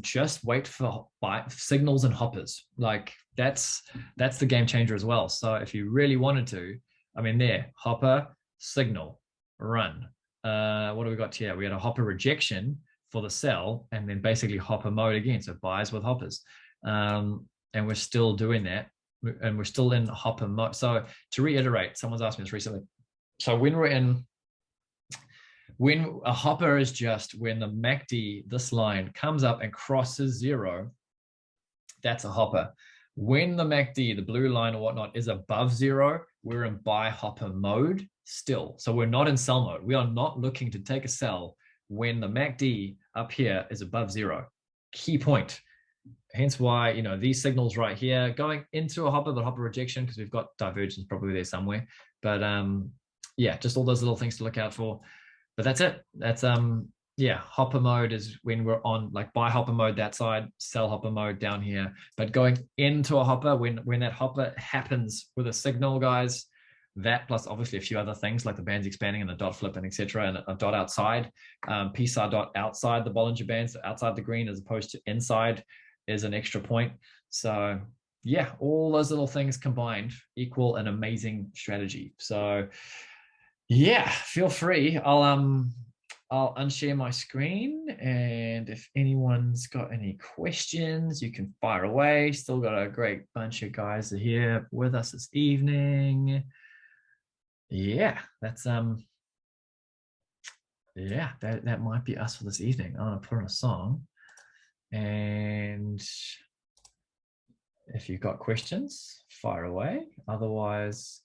just wait for signals and hoppers. Like, that's the game changer as well. So if you really wanted to, hopper, signal, run. What do we got here? We had a hopper rejection for the sell, and then basically hopper mode again. So buys with hoppers. And we're still doing that. And we're still in hopper mode. So to reiterate, someone's asked me this recently. So when a hopper is just when the MACD, this line, comes up and crosses 0, that's a hopper. When the MACD, the blue line or whatnot, is above 0, we're in buy hopper mode still. So we're not in sell mode. We are not looking to take a sell when the MACD up here is above 0. Key point. Hence why, these signals right here going into a hopper, but hopper rejection, because we've got divergence probably there somewhere. But yeah, just all those little things to look out for. But that's it. That's yeah, hopper mode is when we're on, like, buy hopper mode that side, sell hopper mode down here. But going into a hopper, when that hopper happens with a signal, guys, that plus obviously a few other things like the bands expanding and the dot flip and etc., and a dot outside, PSAR dot outside the Bollinger Bands, outside the green as opposed to inside, is an extra point. So yeah, all those little things combined equal an amazing strategy. So yeah, feel free. I'll unshare my screen, and if anyone's got any questions, you can fire away. Still got a great bunch of guys here with us this evening. Yeah, that's yeah, that might be us for this evening. I'm gonna put on a song, and if you've got questions, fire away. Otherwise,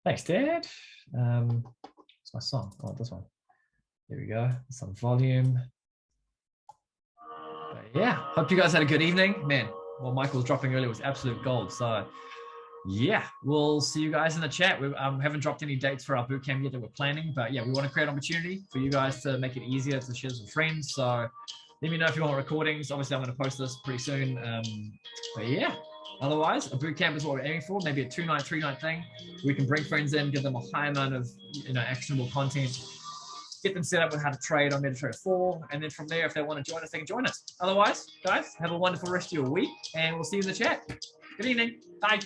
thanks, Dad. What's my song? Oh, this one. There we go. Some volume. But yeah, hope you guys had a good evening. Man, what Michael was dropping earlier was absolute gold. So yeah, we'll see you guys in the chat. We haven't dropped any dates for our bootcamp yet that we're planning, but yeah, we want to create an opportunity for you guys to make it easier to share with friends. So let me know if you want recordings. Obviously, I'm going to post this pretty soon. But yeah, otherwise, a bootcamp is what we're aiming for. Maybe a 2-night, 3-night thing. We can bring friends in, give them a high amount of actionable content, get them set up with how to trade on MetaTrader 4, and then from there, if they want to join us, they can join us. Otherwise, guys, have a wonderful rest of your week, and we'll see you in the chat. Good evening. Bye.